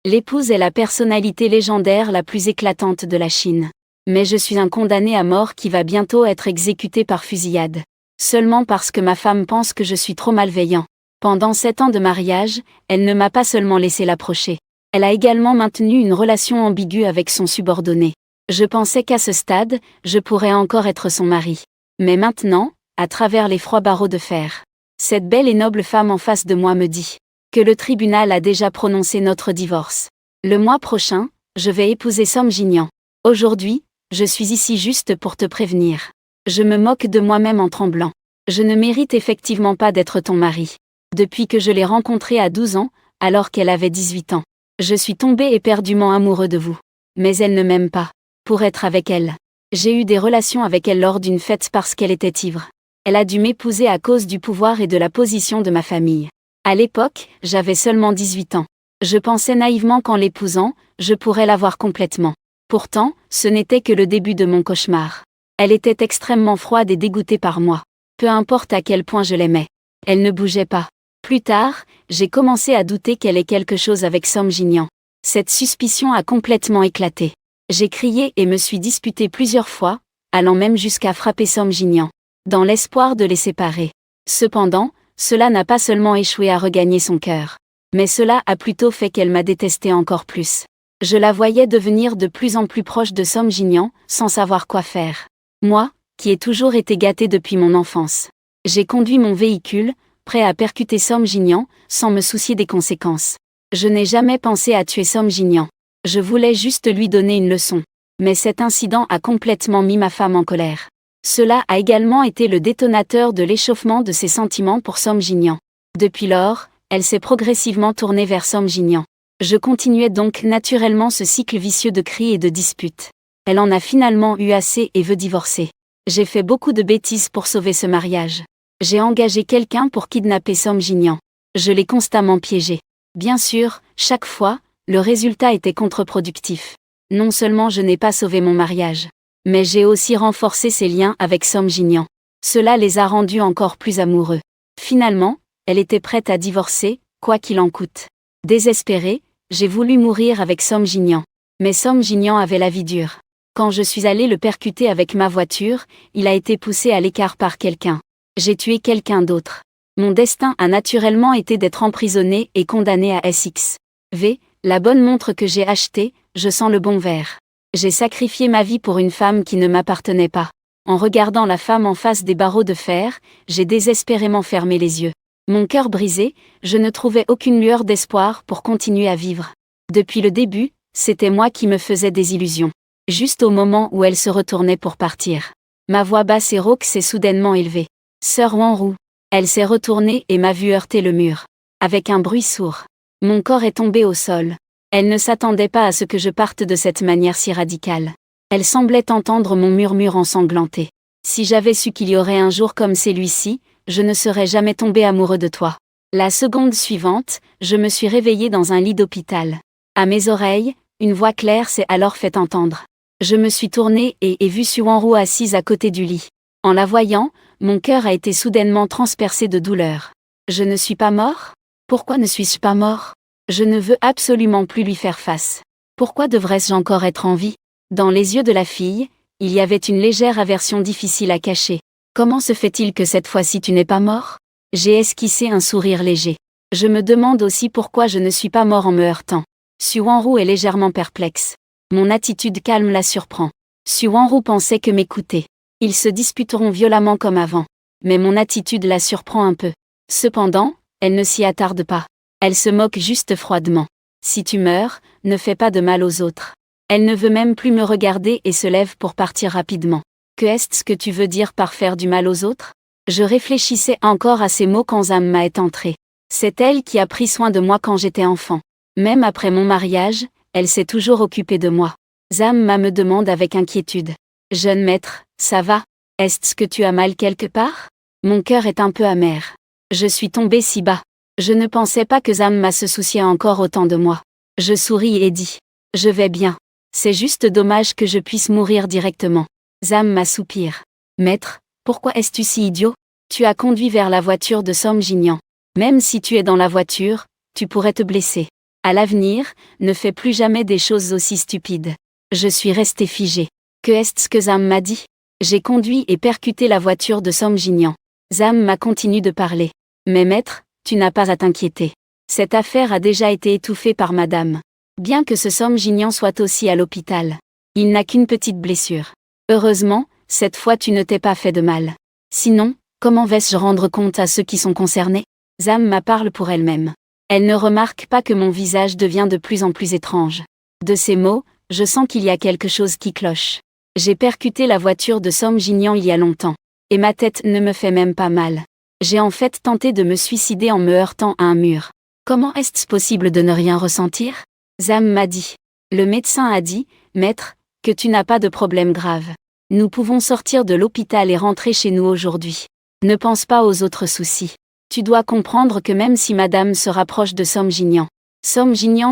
L'épouse est la personnalité légendaire la plus éclatante de la Chine. Mais je suis un condamné à mort qui va bientôt être exécuté par fusillade. Seulement parce que ma femme pense que je suis trop malveillant. Pendant 7 ans de mariage, elle ne m'a pas seulement laissé l'approcher. Elle a également maintenu une relation ambiguë avec son subordonné. Je pensais qu'à ce stade, je pourrais encore être son mari. Mais maintenant, à travers les froids barreaux de fer, cette belle et noble femme en face de moi me dit que le tribunal a déjà prononcé notre divorce. Le mois prochain, je vais épouser Song Jinyan. Aujourd'hui, je suis ici juste pour te prévenir. Je me moque de moi-même en tremblant. Je ne mérite effectivement pas d'être ton mari. Depuis que je l'ai rencontrée à 12 ans, alors qu'elle avait 18 ans. Je suis tombé éperdument amoureux de vous. Mais elle ne m'aime pas. Pour être avec elle, j'ai eu des relations avec elle lors d'une fête parce qu'elle était ivre. Elle a dû m'épouser à cause du pouvoir et de la position de ma famille. À l'époque, j'avais seulement 18 ans. Je pensais naïvement qu'en l'épousant, je pourrais l'avoir complètement. Pourtant, ce n'était que le début de mon cauchemar. Elle était extrêmement froide et dégoûtée par moi. Peu importe à quel point je l'aimais. Elle ne bougeait pas. Plus tard, j'ai commencé à douter qu'elle ait quelque chose avec Song Jinyan. Cette suspicion a complètement éclaté. J'ai crié et me suis disputée plusieurs fois, allant même jusqu'à frapper Song Jinyan, dans l'espoir de les séparer. Cependant, cela n'a pas seulement échoué à regagner son cœur. Mais cela a plutôt fait qu'elle m'a détesté encore plus. Je la voyais devenir de plus en plus proche de Song Jinyan, sans savoir quoi faire. Moi, qui ai toujours été gâtée depuis mon enfance. J'ai conduit mon véhicule, prêt à percuter Song Jinyan, sans me soucier des conséquences. Je n'ai jamais pensé à tuer Song Jinyan. Je voulais juste lui donner une leçon. Mais cet incident a complètement mis ma femme en colère. Cela a également été le détonateur de l'échauffement de ses sentiments pour Song Jinyan. Depuis lors, elle s'est progressivement tournée vers Song Jinyan. Je continuais donc naturellement ce cycle vicieux de cris et de disputes. Elle en a finalement eu assez et veut divorcer. J'ai fait beaucoup de bêtises pour sauver ce mariage. J'ai engagé quelqu'un pour kidnapper Song Jinyan. Je l'ai constamment piégé. Bien sûr, chaque fois, le résultat était contre-productif. Non seulement je n'ai pas sauvé mon mariage, mais j'ai aussi renforcé ses liens avec Song Jinyan. Cela les a rendus encore plus amoureux. Finalement, elle était prête à divorcer, quoi qu'il en coûte. Désespérée, j'ai voulu mourir avec Song Jinyan. Mais Song Jinyan avait la vie dure. Quand je suis allée le percuter avec ma voiture, il a été poussé à l'écart par quelqu'un. J'ai tué quelqu'un d'autre. Mon destin a naturellement été d'être emprisonné et condamné à SXV, la bonne montre que j'ai achetée, je sens le bon verre. J'ai sacrifié ma vie pour une femme qui ne m'appartenait pas. En regardant la femme en face des barreaux de fer, j'ai désespérément fermé les yeux. Mon cœur brisé, je ne trouvais aucune lueur d'espoir pour continuer à vivre. Depuis le début, c'était moi qui me faisais des illusions. Juste au moment où elle se retournait pour partir. Ma voix basse et rauque s'est soudainement élevée. Sœur Wanru. Elle s'est retournée et m'a vu heurter le mur. Avec un bruit sourd. Mon corps est tombé au sol. Elle ne s'attendait pas à ce que je parte de cette manière si radicale. Elle semblait entendre mon murmure ensanglanté. Si j'avais su qu'il y aurait un jour comme celui-ci, je ne serais jamais tombé amoureux de toi. La seconde suivante, je me suis réveillée dans un lit d'hôpital. À mes oreilles, une voix claire s'est alors fait entendre. Je me suis tournée et ai vu Su Wanru assise à côté du lit. En la voyant, mon cœur a été soudainement transpercé de douleur. Je ne suis pas mort ? Pourquoi ne suis-je pas mort ? Je ne veux absolument plus lui faire face. Pourquoi devrais-je encore être en vie ? Dans les yeux de la fille, il y avait une légère aversion difficile à cacher. Comment se fait-il que cette fois-ci tu n'es pas mort ? J'ai esquissé un sourire léger. Je me demande aussi pourquoi je ne suis pas mort en me heurtant. Su Wanru est légèrement perplexe. Mon attitude calme la surprend. Su Wanru pensait que m'écouter. Ils se disputeront violemment comme avant. Mais mon attitude la surprend un peu. Cependant, elle ne s'y attarde pas. Elle se moque juste froidement. Si tu meurs, ne fais pas de mal aux autres. Elle ne veut même plus me regarder et se lève pour partir rapidement. Que est-ce que tu veux dire par faire du mal aux autres ? Je réfléchissais encore à ces mots quand Zamma est entrée. C'est elle qui a pris soin de moi quand j'étais enfant. Même après mon mariage, elle s'est toujours occupée de moi. Zamma me demande avec inquiétude. Jeune maître, ça va ? Est-ce que tu as mal quelque part ? Mon cœur est un peu amer. Je suis tombée si bas. Je ne pensais pas que Zamma se souciait encore autant de moi. Je souris et dis. Je vais bien. C'est juste dommage que je puisse mourir directement. Zamma soupire. Maître, pourquoi es-tu si idiot ? Tu as conduit vers la voiture de Song Jinyan. Même si tu es dans la voiture, tu pourrais te blesser. À l'avenir, ne fais plus jamais des choses aussi stupides. Je suis resté figé. Que est-ce que Zam m'a dit? J'ai conduit et percuté la voiture de Somjinyan. Zam m'a continué de parler. Mais maître, tu n'as pas à t'inquiéter. Cette affaire a déjà été étouffée par madame. Bien que ce Somjinyan soit aussi à l'hôpital. Il n'a qu'une petite blessure. Heureusement, cette fois tu ne t'es pas fait de mal. Sinon, comment vais-je rendre compte à ceux qui sont concernés? Zam m'a parle pour elle-même. Elle ne remarque pas que mon visage devient de plus en plus étrange. De ces mots, je sens qu'il y a quelque chose qui cloche. J'ai percuté la voiture de Somjinyan il y a longtemps. Et ma tête ne me fait même pas mal. J'ai en fait tenté de me suicider en me heurtant à un mur. Comment est-ce possible de ne rien ressentir? Zam m'a dit. Le médecin a dit, maître, que tu n'as pas de problème grave. Nous pouvons sortir de l'hôpital et rentrer chez nous aujourd'hui. Ne pense pas aux autres soucis. Tu dois comprendre que même si madame se rapproche de Somjinyan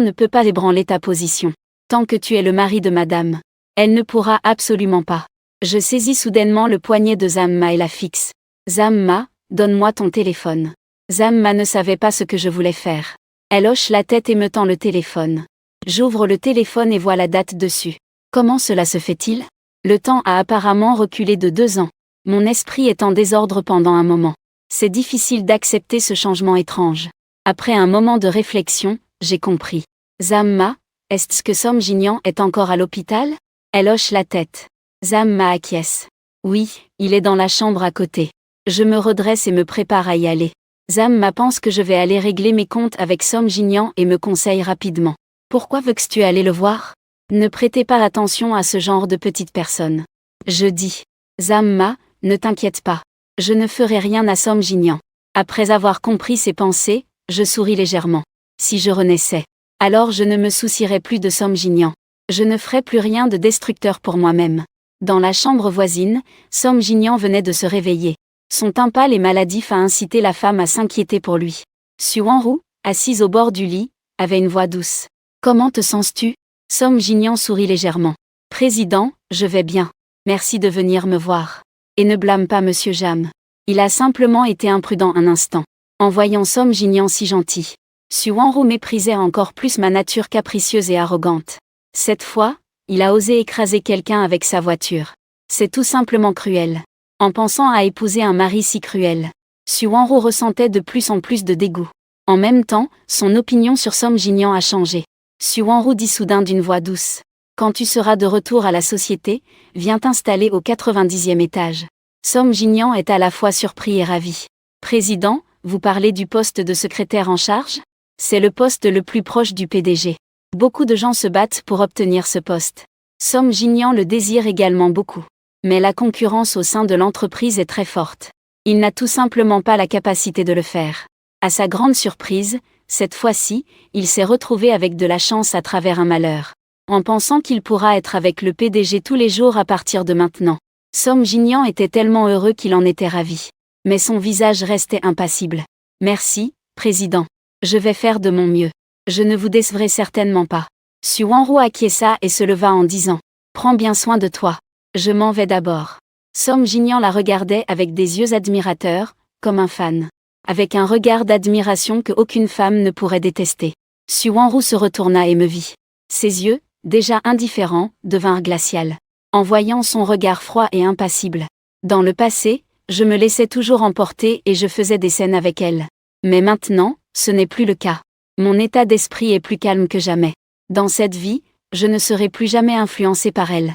ne peut pas ébranler ta position. Tant que tu es le mari de madame. Elle ne pourra absolument pas. Je saisis soudainement le poignet de Zamma et la fixe. Zamma, donne-moi ton téléphone. Zamma ne savait pas ce que je voulais faire. Elle hoche la tête et me tend le téléphone. J'ouvre le téléphone et vois la date dessus. Comment cela se fait-il? Le temps a apparemment reculé de 2 ans. Mon esprit est en désordre pendant un moment. C'est difficile d'accepter ce changement étrange. Après un moment de réflexion, j'ai compris. Zamma, est-ce que Somjinyan est encore à l'hôpital? Elle hoche la tête. Zamma acquiesce. Oui, il est dans la chambre à côté. Je me redresse et me prépare à y aller. Zamma pense que je vais aller régler mes comptes avec Somjinyan et me conseille rapidement. Pourquoi veux-tu aller le voir? Ne prêtez pas attention à ce genre de petite personne. Je dis. Zamma, ne t'inquiète pas. Je ne ferai rien à Somjinyan. Après avoir compris ses pensées, je souris légèrement. Si je renaissais, alors je ne me soucierais plus de Somjinyan. Je ne ferai plus rien de destructeur pour moi-même. Dans la chambre voisine, Somjinyan venait de se réveiller. Son teint pâle et maladif a incité la femme à s'inquiéter pour lui. Suanru, assise au bord du lit, avait une voix douce. Comment te sens-tu? Somjinyan sourit légèrement. Président, je vais bien. Merci de venir me voir. Et ne blâme pas Monsieur Jam. Il a simplement été imprudent un instant. En voyant Somjinyan si gentil. Suanru méprisait encore plus ma nature capricieuse et arrogante. Cette fois, il a osé écraser quelqu'un avec sa voiture. C'est tout simplement cruel. En pensant à épouser un mari si cruel, Suanru ressentait de plus en plus de dégoût. En même temps, son opinion sur Somjinyan a changé. Suanru dit soudain d'une voix douce. Quand tu seras de retour à la société, viens t'installer au 90e étage. Somjinyan est à la fois surpris et ravi. Président, vous parlez du poste de secrétaire en charge? C'est le poste le plus proche du PDG. Beaucoup de gens se battent pour obtenir ce poste. Somjinyan le désire également beaucoup. Mais la concurrence au sein de l'entreprise est très forte. Il n'a tout simplement pas la capacité de le faire. À sa grande surprise, cette fois-ci, il s'est retrouvé avec de la chance à travers un malheur. En pensant qu'il pourra être avec le PDG tous les jours à partir de maintenant. Somjinyan était tellement heureux qu'il en était ravi. Mais son visage restait impassible. Merci, président. Je vais faire de mon mieux. Je ne vous décevrai certainement pas. Suanru acquiesça et se leva en disant. Prends bien soin de toi. Je m'en vais d'abord. Somjinyan la regardait avec des yeux admirateurs, comme un fan. Avec un regard d'admiration que aucune femme ne pourrait détester. Suanru se retourna et me vit. Ses yeux, déjà indifférents, devinrent glacials. En voyant son regard froid et impassible. Dans le passé, je me laissais toujours emporter et je faisais des scènes avec elle. Mais maintenant, ce n'est plus le cas. Mon état d'esprit est plus calme que jamais. Dans cette vie, je ne serai plus jamais influencé par elle.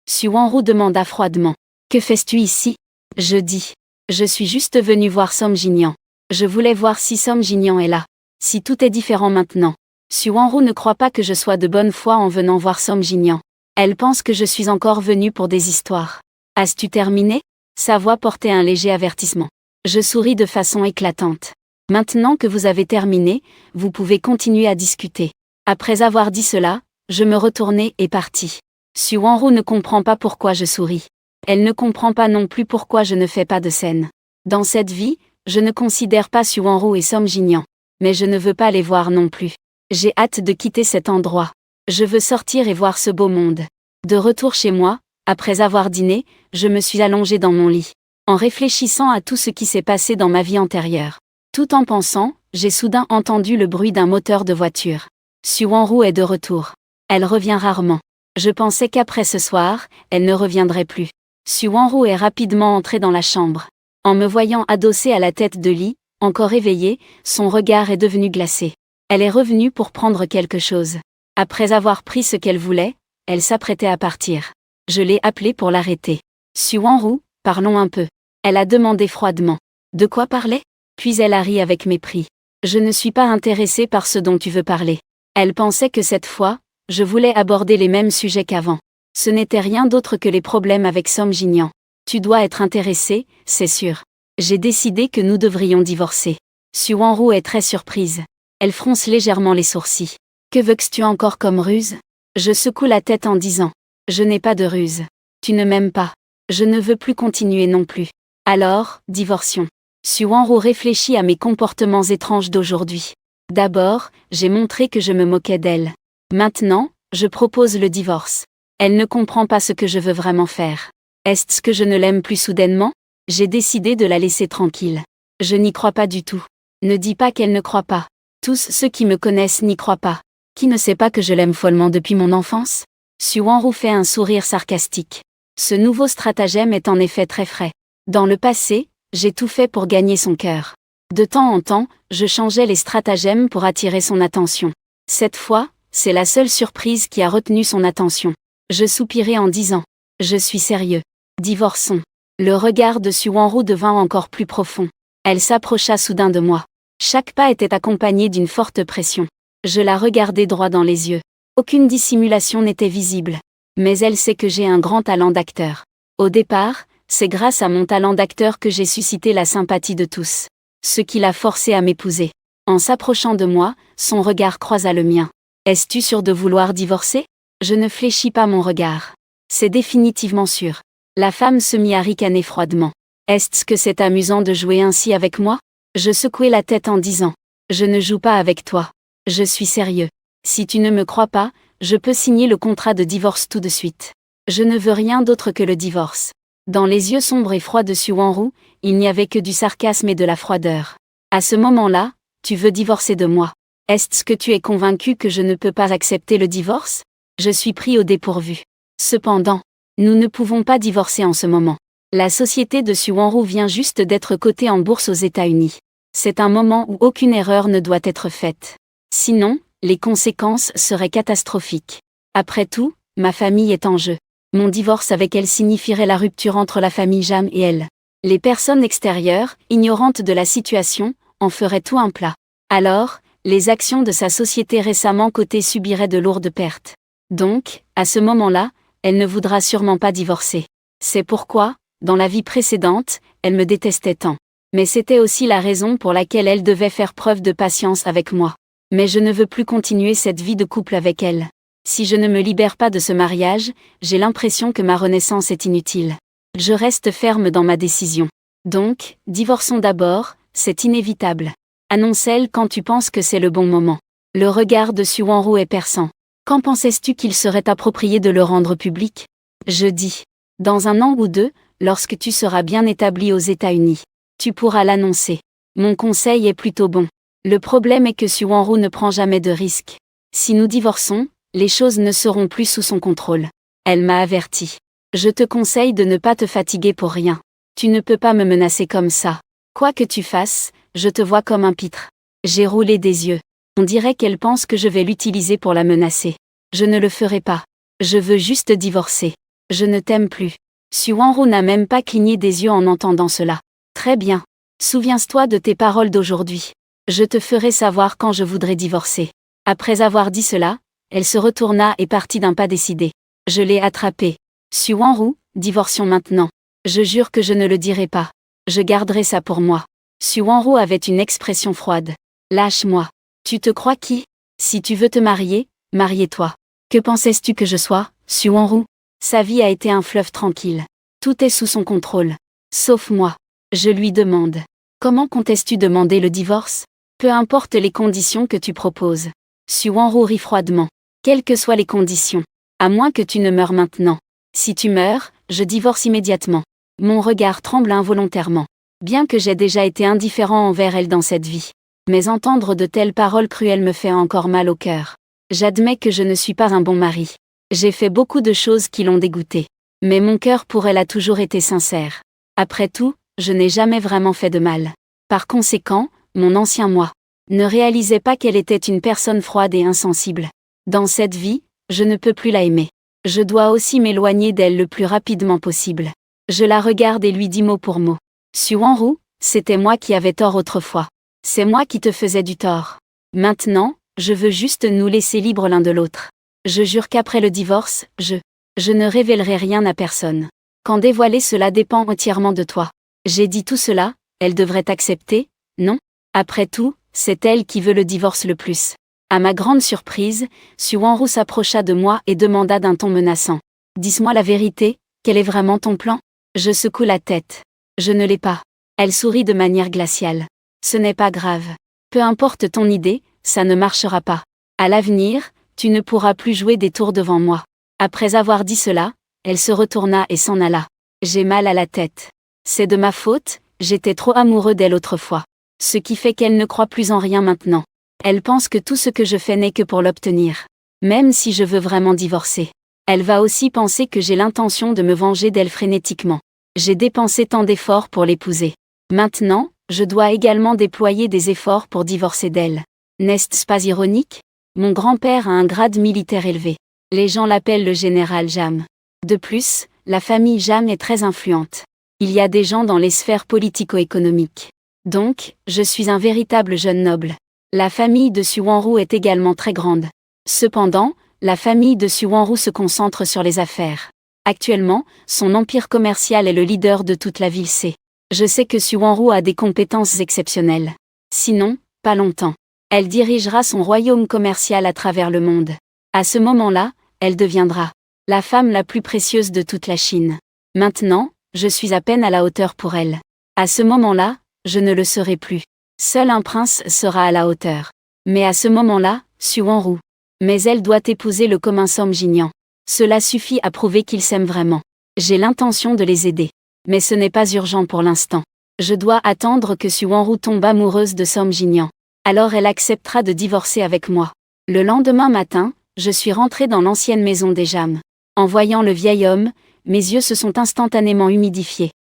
Suanru demanda froidement. Que fais-tu ici? Je dis. Je suis juste venu voir Somjinyan. Je voulais voir si Somjinyan est là. Si tout est différent maintenant. Suanru ne croit pas que je sois de bonne foi en venant voir Somjinyan. Elle pense que je suis encore venu pour des histoires. As-tu terminé? Sa voix portait un léger avertissement. Je souris de façon éclatante. Maintenant que vous avez terminé, vous pouvez continuer à discuter. Après avoir dit cela, je me retournai et partis. Suanru ne comprend pas pourquoi je souris. Elle ne comprend pas non plus pourquoi je ne fais pas de scène. Dans cette vie, je ne considère pas Suanru et Somjinyan. Mais je ne veux pas les voir non plus. J'ai hâte de quitter cet endroit. Je veux sortir et voir ce beau monde. De retour chez moi, après avoir dîné, je me suis allongée dans mon lit. En réfléchissant à tout ce qui s'est passé dans ma vie antérieure. Tout en pensant, j'ai soudain entendu le bruit d'un moteur de voiture. Su Wanru est de retour. Elle revient rarement. Je pensais qu'après ce soir, elle ne reviendrait plus. Su Wanru est rapidement entrée dans la chambre. En me voyant adossée à la tête de lit, encore éveillée, son regard est devenu glacé. Elle est revenue pour prendre quelque chose. Après avoir pris ce qu'elle voulait, elle s'apprêtait à partir. Je l'ai appelée pour l'arrêter. Su Wanru, parlons un peu. Elle a demandé froidement. De quoi parler? Puis elle a ri avec mépris. Je ne suis pas intéressée par ce dont tu veux parler. Elle pensait que cette fois, je voulais aborder les mêmes sujets qu'avant. Ce n'était rien d'autre que les problèmes avec Song Jinyan. Tu dois être intéressée, c'est sûr. J'ai décidé que nous devrions divorcer. Su Wanru est très surprise. Elle fronce légèrement les sourcils. Que veux-tu encore comme ruse? Je secoue la tête en disant. Je n'ai pas de ruse. Tu ne m'aimes pas. Je ne veux plus continuer non plus. Alors, divorcions. Su Wanru réfléchit à mes comportements étranges d'aujourd'hui. D'abord, j'ai montré que je me moquais d'elle. Maintenant, je propose le divorce. Elle ne comprend pas ce que je veux vraiment faire. Est-ce que je ne l'aime plus soudainement? J'ai décidé de la laisser tranquille. Je n'y crois pas du tout. Ne dis pas qu'elle ne croit pas. Tous ceux qui me connaissent n'y croient pas. Qui ne sait pas que je l'aime follement depuis mon enfance? Su Wanru fait un sourire sarcastique. Ce nouveau stratagème est en effet très frais. Dans le passé, j'ai tout fait pour gagner son cœur. De temps en temps, je changeais les stratagèmes pour attirer son attention. Cette fois, c'est la seule surprise qui a retenu son attention. Je soupirai en disant « Je suis sérieux. Divorçons ». Le regard de Su Wanru devint encore plus profond. Elle s'approcha soudain de moi. Chaque pas était accompagné d'une forte pression. Je la regardai droit dans les yeux. Aucune dissimulation n'était visible. Mais elle sait que j'ai un grand talent d'acteur. Au départ, c'est grâce à mon talent d'acteur que j'ai suscité la sympathie de tous. Ce qui l'a forcée à m'épouser. En s'approchant de moi, son regard croisa le mien. « Es-tu sûr de vouloir divorcer ?» Je ne fléchis pas mon regard. C'est définitivement sûr. La femme se mit à ricaner froidement. « Est-ce que c'est amusant de jouer ainsi avec moi ?» Je secouai la tête en disant « Je ne joue pas avec toi. Je suis sérieux. Si tu ne me crois pas, je peux signer le contrat de divorce tout de suite. Je ne veux rien d'autre que le divorce. » Dans les yeux sombres et froids de Su Wanru, il n'y avait que du sarcasme et de la froideur. À ce moment-là, tu veux divorcer de moi. Est-ce que tu es convaincu que je ne peux pas accepter le divorce? Je suis pris au dépourvu. Cependant, nous ne pouvons pas divorcer en ce moment. La société de Su Wanru vient juste d'être cotée en bourse aux États-Unis. C'est un moment où aucune erreur ne doit être faite. Sinon, les conséquences seraient catastrophiques. Après tout, ma famille est en jeu. Mon divorce avec elle signifierait la rupture entre la famille Jam et elle. Les personnes extérieures, ignorantes de la situation, en feraient tout un plat. Alors, les actions de sa société récemment cotée subiraient de lourdes pertes. Donc, à ce moment-là, elle ne voudra sûrement pas divorcer. C'est pourquoi, dans la vie précédente, elle me détestait tant. Mais c'était aussi la raison pour laquelle elle devait faire preuve de patience avec moi. Mais je ne veux plus continuer cette vie de couple avec elle. Si je ne me libère pas de ce mariage, j'ai l'impression que ma renaissance est inutile. Je reste ferme dans ma décision. Donc, divorçons d'abord, c'est inévitable. Annonce-le quand tu penses que c'est le bon moment. Le regard de Su Wanru est perçant. Quand pensais-tu qu'il serait approprié de le rendre public? Je dis. Dans 1 an ou 2, lorsque tu seras bien établi aux États-Unis. Tu pourras l'annoncer. Mon conseil est plutôt bon. Le problème est que Su Wanru ne prend jamais de risques. Si nous divorçons, les choses ne seront plus sous son contrôle. Elle m'a averti. Je te conseille de ne pas te fatiguer pour rien. Tu ne peux pas me menacer comme ça. Quoi que tu fasses, je te vois comme un pitre. J'ai roulé des yeux. On dirait qu'elle pense que je vais l'utiliser pour la menacer. Je ne le ferai pas. Je veux juste divorcer. Je ne t'aime plus. Su Wanru n'a même pas cligné des yeux en entendant cela. Très bien. Souviens-toi de tes paroles d'aujourd'hui. Je te ferai savoir quand je voudrais divorcer. Après avoir dit cela, elle se retourna et partit d'un pas décidé. Je l'ai attrapée. Su Wanru, divorcions maintenant. Je jure que je ne le dirai pas. Je garderai ça pour moi. Su Wanru avait une expression froide. Lâche-moi. Tu te crois qui? Si tu veux te marier, marie-toi. Que pensais-tu que je sois, Su Wanru? Sa vie a été un fleuve tranquille. Tout est sous son contrôle. Sauf moi. Je lui demande. Comment comptes-tu demander le divorce? Peu importe les conditions que tu proposes. Su Wanru rit froidement. Quelles que soient les conditions. À moins que tu ne meures maintenant. Si tu meurs, je divorce immédiatement. Mon regard tremble involontairement. Bien que j'ai déjà été indifférent envers elle dans cette vie. Mais entendre de telles paroles cruelles me fait encore mal au cœur. J'admets que je ne suis pas un bon mari. J'ai fait beaucoup de choses qui l'ont dégoûté. Mais mon cœur pour elle a toujours été sincère. Après tout, je n'ai jamais vraiment fait de mal. Par conséquent, mon ancien moi ne réalisait pas qu'elle était une personne froide et insensible. Dans cette vie, je ne peux plus la aimer. Je dois aussi m'éloigner d'elle le plus rapidement possible. Je la regarde et lui dis mot pour mot. Suanru, c'était moi qui avais tort autrefois. C'est moi qui te faisais du tort. Maintenant, je veux juste nous laisser libres l'un de l'autre. Je jure qu'après le divorce, je ne révélerai rien à personne. Quand dévoiler cela dépend entièrement de toi. J'ai dit tout cela, elle devrait accepter, non? Après tout, c'est elle qui veut le divorce le plus. À ma grande surprise, Suanru s'approcha de moi et demanda d'un ton menaçant. Dis-moi la vérité, quel est vraiment ton plan? Je secoue la tête. Je ne l'ai pas. Elle sourit de manière glaciale. Ce n'est pas grave. Peu importe ton idée, ça ne marchera pas. À l'avenir, tu ne pourras plus jouer des tours devant moi. Après avoir dit cela, elle se retourna et s'en alla. J'ai mal à la tête. C'est de ma faute, j'étais trop amoureux d'elle autrefois. Ce qui fait qu'elle ne croit plus en rien maintenant. Elle pense que tout ce que je fais n'est que pour l'obtenir. Même si je veux vraiment divorcer. Elle va aussi penser que j'ai l'intention de me venger d'elle frénétiquement. J'ai dépensé tant d'efforts pour l'épouser. Maintenant, je dois également déployer des efforts pour divorcer d'elle. N'est-ce pas ironique? Mon grand-père a un grade militaire élevé. Les gens l'appellent le général Jam. De plus, la famille Jam est très influente. Il y a des gens dans les sphères politico-économiques. Donc, je suis un véritable jeune noble. La famille de Suanru est également très grande. Cependant, la famille de Suanru se concentre sur les affaires. Actuellement, son empire commercial est le leader de toute la ville C. Je sais que Suanru a des compétences exceptionnelles. Sinon, pas longtemps. Elle dirigera son royaume commercial à travers le monde. À ce moment-là, elle deviendra la femme la plus précieuse de toute la Chine. Maintenant, je suis à peine à la hauteur pour elle. À ce moment-là, je ne le serai plus. Seul un prince sera à la hauteur. Mais à ce moment-là, Suanru. Mais elle doit épouser le commun Som Jingyan. Cela suffit à prouver qu'ils s'aiment vraiment. J'ai l'intention de les aider. Mais ce n'est pas urgent pour l'instant. Je dois attendre que Suanru tombe amoureuse de Som Jingyan. Alors elle acceptera de divorcer avec moi. Le lendemain matin, je suis rentrée dans l'ancienne maison des Jam. En voyant le vieil homme, mes yeux se sont instantanément humidifiés.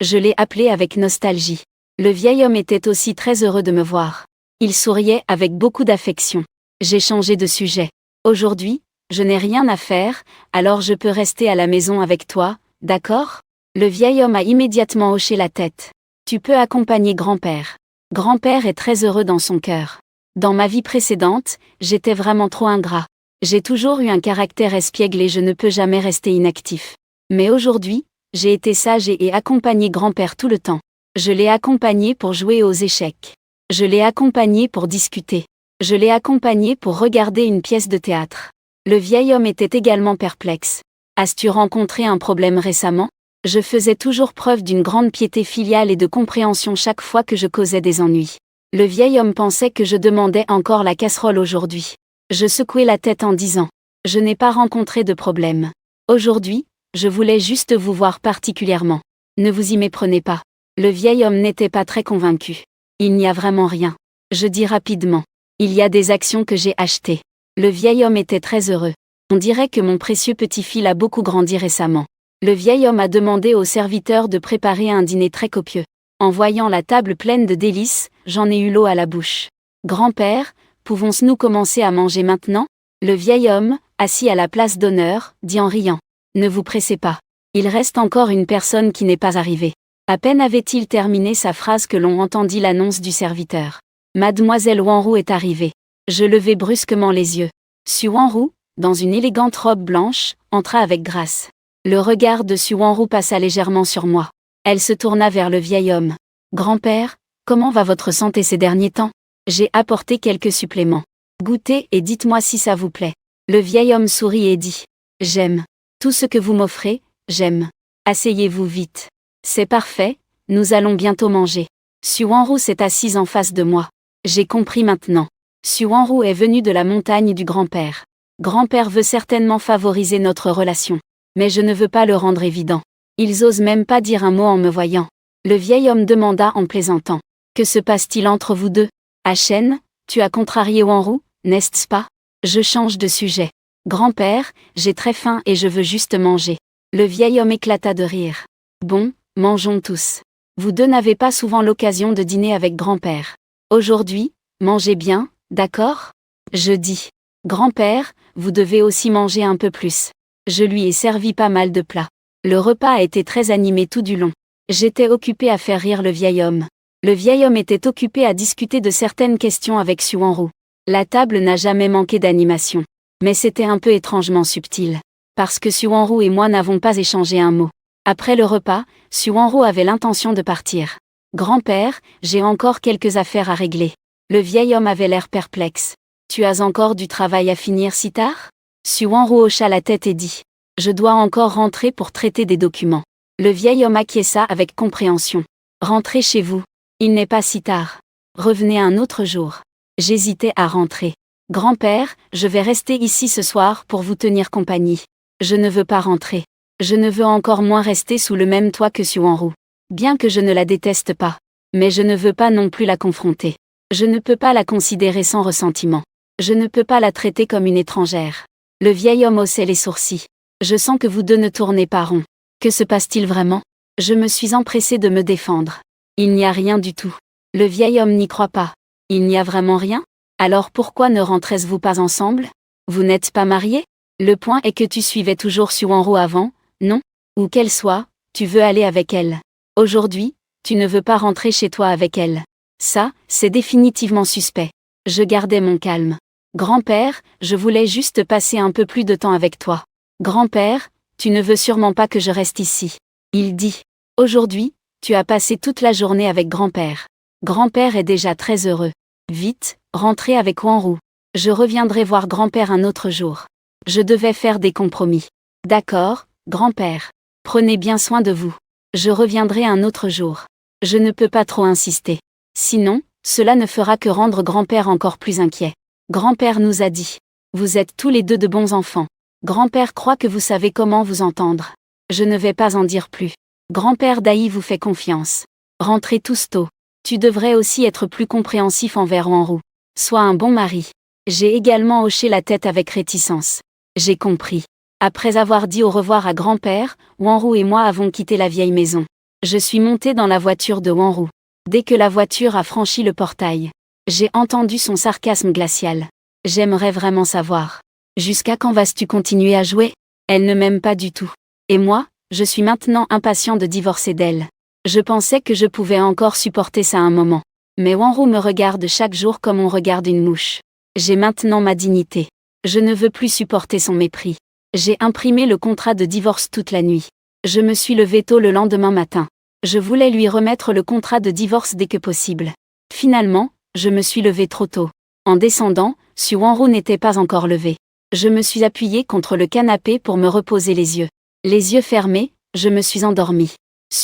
Je l'ai appelé avec nostalgie. Le vieil homme était aussi très heureux de me voir. Il souriait avec beaucoup d'affection. J'ai changé de sujet. Aujourd'hui, je n'ai rien à faire, alors je peux rester à la maison avec toi, d'accord? Le vieil homme a immédiatement hoché la tête. Tu peux accompagner grand-père. Grand-père est très heureux dans son cœur. Dans ma vie précédente, j'étais vraiment trop ingrat. J'ai toujours eu un caractère espiègle et je ne peux jamais rester inactif. Mais aujourd'hui, j'ai été sage et ai accompagné grand-père tout le temps. Je l'ai accompagné pour jouer aux échecs. Je l'ai accompagné pour discuter. Je l'ai accompagné pour regarder une pièce de théâtre. Le vieil homme était également perplexe. As-tu rencontré un problème récemment? Je faisais toujours preuve d'une grande piété filiale et de compréhension chaque fois que je causais des ennuis. Le vieil homme pensait que je demandais encore la casserole aujourd'hui. Je secouai la tête en disant: je n'ai pas rencontré de problème. Aujourd'hui, je voulais juste vous voir particulièrement. Ne vous y méprenez pas. Le vieil homme n'était pas très convaincu. Il n'y a vraiment rien. Je dis rapidement. Il y a des actions que j'ai achetées. Le vieil homme était très heureux. On dirait que mon précieux petit-fils a beaucoup grandi récemment. Le vieil homme a demandé au serviteur de préparer un dîner très copieux. En voyant la table pleine de délices, j'en ai eu l'eau à la bouche. Grand-père, pouvons-nous commencer à manger maintenant? Le vieil homme, assis à la place d'honneur, dit en riant. Ne vous pressez pas. Il reste encore une personne qui n'est pas arrivée. À peine avait-il terminé sa phrase que l'on entendit l'annonce du serviteur. Mademoiselle Wanru est arrivée. Je levai brusquement les yeux. Suanru, dans une élégante robe blanche, entra avec grâce. Le regard de Suanru passa légèrement sur moi. Elle se tourna vers le vieil homme. Grand-père, comment va votre santé ces derniers temps? J'ai apporté quelques suppléments. Goûtez et dites-moi si ça vous plaît. Le vieil homme sourit et dit. J'aime. Tout ce que vous m'offrez, j'aime. Asseyez-vous vite. C'est parfait, nous allons bientôt manger. Suanru s'est assise en face de moi. J'ai compris maintenant. Suanru est venu de la montagne du grand-père. Grand-père veut certainement favoriser notre relation. Mais je ne veux pas le rendre évident. Ils osent même pas dire un mot en me voyant. Le vieil homme demanda en plaisantant. Que se passe-t-il entre vous deux? Achen, tu as contrarié Wanru, n'est-ce pas? Je change de sujet. Grand-père, j'ai très faim et je veux juste manger. Le vieil homme éclata de rire. Bon, mangeons tous. Vous deux n'avez pas souvent l'occasion de dîner avec grand-père. Aujourd'hui, mangez bien, d'accord ? Je dis. Grand-père, vous devez aussi manger un peu plus. Je lui ai servi pas mal de plats. Le repas a été très animé tout du long. J'étais occupé à faire rire le vieil homme. Le vieil homme était occupé à discuter de certaines questions avec Suanru. La table n'a jamais manqué d'animation. Mais c'était un peu étrangement subtil. Parce que Suanru et moi n'avons pas échangé un mot. Après le repas, Suanru avait l'intention de partir. Grand-père, j'ai encore quelques affaires à régler. Le vieil homme avait l'air perplexe. Tu as encore du travail à finir si tard ? Suanru hocha la tête et dit. Je dois encore rentrer pour traiter des documents. Le vieil homme acquiesça avec compréhension. Rentrez chez vous. Il n'est pas si tard. Revenez un autre jour. J'hésitais à rentrer. Grand-père, je vais rester ici ce soir pour vous tenir compagnie. Je ne veux pas rentrer. Je ne veux encore moins rester sous le même toit que Suanru. Bien que je ne la déteste pas. Mais je ne veux pas non plus la confronter. Je ne peux pas la considérer sans ressentiment. Je ne peux pas la traiter comme une étrangère. Le vieil homme haussait les sourcils. Je sens que vous deux ne tournez pas rond. Que se passe-t-il vraiment ? Je me suis empressé de me défendre. Il n'y a rien du tout. Le vieil homme n'y croit pas. Il n'y a vraiment rien ? Alors pourquoi ne rentrez-vous pas ensemble ? Vous n'êtes pas mariés ? Le point est que tu suivais toujours Suanru avant, non ? Où qu'elle soit, tu veux aller avec elle. Aujourd'hui, tu ne veux pas rentrer chez toi avec elle. Ça, c'est définitivement suspect. Je gardais mon calme. Grand-père, je voulais juste passer un peu plus de temps avec toi. Grand-père, tu ne veux sûrement pas que je reste ici. Il dit. Aujourd'hui, tu as passé toute la journée avec grand-père. Grand-père est déjà très heureux. Vite, rentrez avec Wanru. Je reviendrai voir grand-père un autre jour. Je devais faire des compromis. D'accord, grand-père. Prenez bien soin de vous. Je reviendrai un autre jour. Je ne peux pas trop insister. Sinon, cela ne fera que rendre grand-père encore plus inquiet. Grand-père nous a dit. Vous êtes tous les deux de bons enfants. Grand-père croit que vous savez comment vous entendre. Je ne vais pas en dire plus. Grand-père Dai vous fait confiance. Rentrez tous tôt. Tu devrais aussi être plus compréhensif envers Wanru. Sois un bon mari. J'ai également hoché la tête avec réticence. J'ai compris. Après avoir dit au revoir à grand-père, Wanru et moi avons quitté la vieille maison. Je suis monté dans la voiture de Wanru. Dès que la voiture a franchi le portail, j'ai entendu son sarcasme glacial. J'aimerais vraiment savoir. Jusqu'à quand vas-tu continuer à jouer ? Elle ne m'aime pas du tout. Et moi, je suis maintenant impatient de divorcer d'elle. Je pensais que je pouvais encore supporter ça un moment. Mais Wanru me regarde chaque jour comme on regarde une mouche. J'ai maintenant ma dignité. Je ne veux plus supporter son mépris. J'ai imprimé le contrat de divorce toute la nuit. Je me suis levé tôt le lendemain matin. Je voulais lui remettre le contrat de divorce dès que possible. Finalement, je me suis levé trop tôt. En descendant, Wanru n'était pas encore levé. Je me suis appuyé contre le canapé pour me reposer les yeux. Les yeux fermés, je me suis endormi.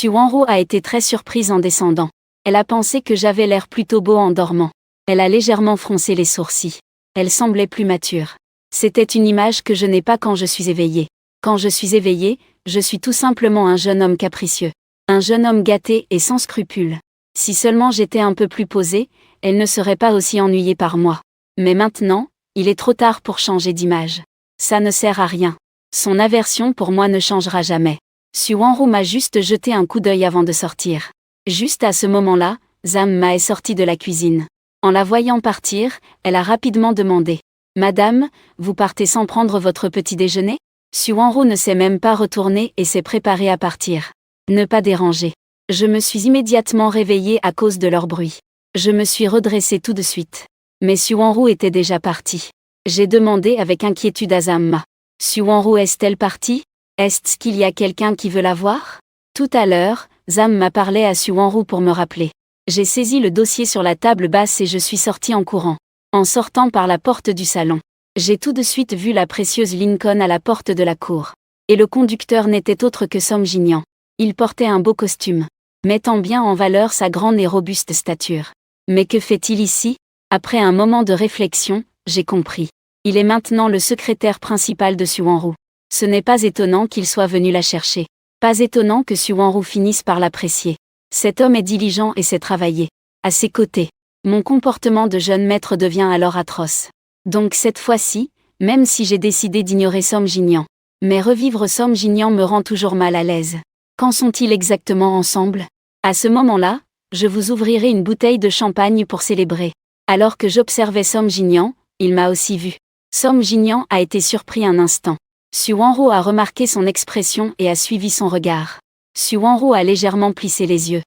Wanru a été très surprise en descendant. Elle a pensé que j'avais l'air plutôt beau en dormant. Elle a légèrement froncé les sourcils. Elle semblait plus mature. C'était une image que je n'ai pas quand je suis éveillée. Quand je suis éveillée, je suis tout simplement un jeune homme capricieux. Un jeune homme gâté et sans scrupules. Si seulement j'étais un peu plus posée, elle ne serait pas aussi ennuyée par moi. Mais maintenant, il est trop tard pour changer d'image. Ça ne sert à rien. Son aversion pour moi ne changera jamais. Wanru m'a juste jeté un coup d'œil avant de sortir. Juste à ce moment-là, Zamma est sortie de la cuisine. En la voyant partir, elle a rapidement demandé. « Madame, vous partez sans prendre votre petit déjeuner ?» Wanru ne s'est même pas retournée et s'est préparée à partir. Ne pas déranger. Je me suis immédiatement réveillée à cause de leur bruit. Je me suis redressée tout de suite. Mais Wanru était déjà partie. J'ai demandé avec inquiétude à Zamma. Wanru est-elle partie ? Est-ce qu'il y a quelqu'un qui veut la voir ? Tout à l'heure, Zamma parlait à Wanru pour me rappeler. J'ai saisi le dossier sur la table basse et je suis sortie en courant. En sortant par la porte du salon, j'ai tout de suite vu la précieuse Lincoln à la porte de la cour. Et le conducteur n'était autre que Som Jin-Yang. Il portait un beau costume, mettant bien en valeur sa grande et robuste stature. Mais que fait-il ici ? Après un moment de réflexion, j'ai compris. Il est maintenant le secrétaire principal de Wanru. Ce n'est pas étonnant qu'il soit venu la chercher. Pas étonnant que Wanru finisse par l'apprécier. Cet homme est diligent et sait travailler. À ses côtés, mon comportement de jeune maître devient alors atroce. Donc cette fois-ci, même si j'ai décidé d'ignorer Song Jin-young, mais revivre Song Jin-young me rend toujours mal à l'aise. Quand sont-ils exactement ensemble? À ce moment-là, je vous ouvrirai une bouteille de champagne pour célébrer. Alors que j'observais Song Jin-young, il m'a aussi vu. Song Jin-young a été surpris un instant. Su Wanro a remarqué son expression et a suivi son regard. Su Wanro a légèrement plissé les yeux.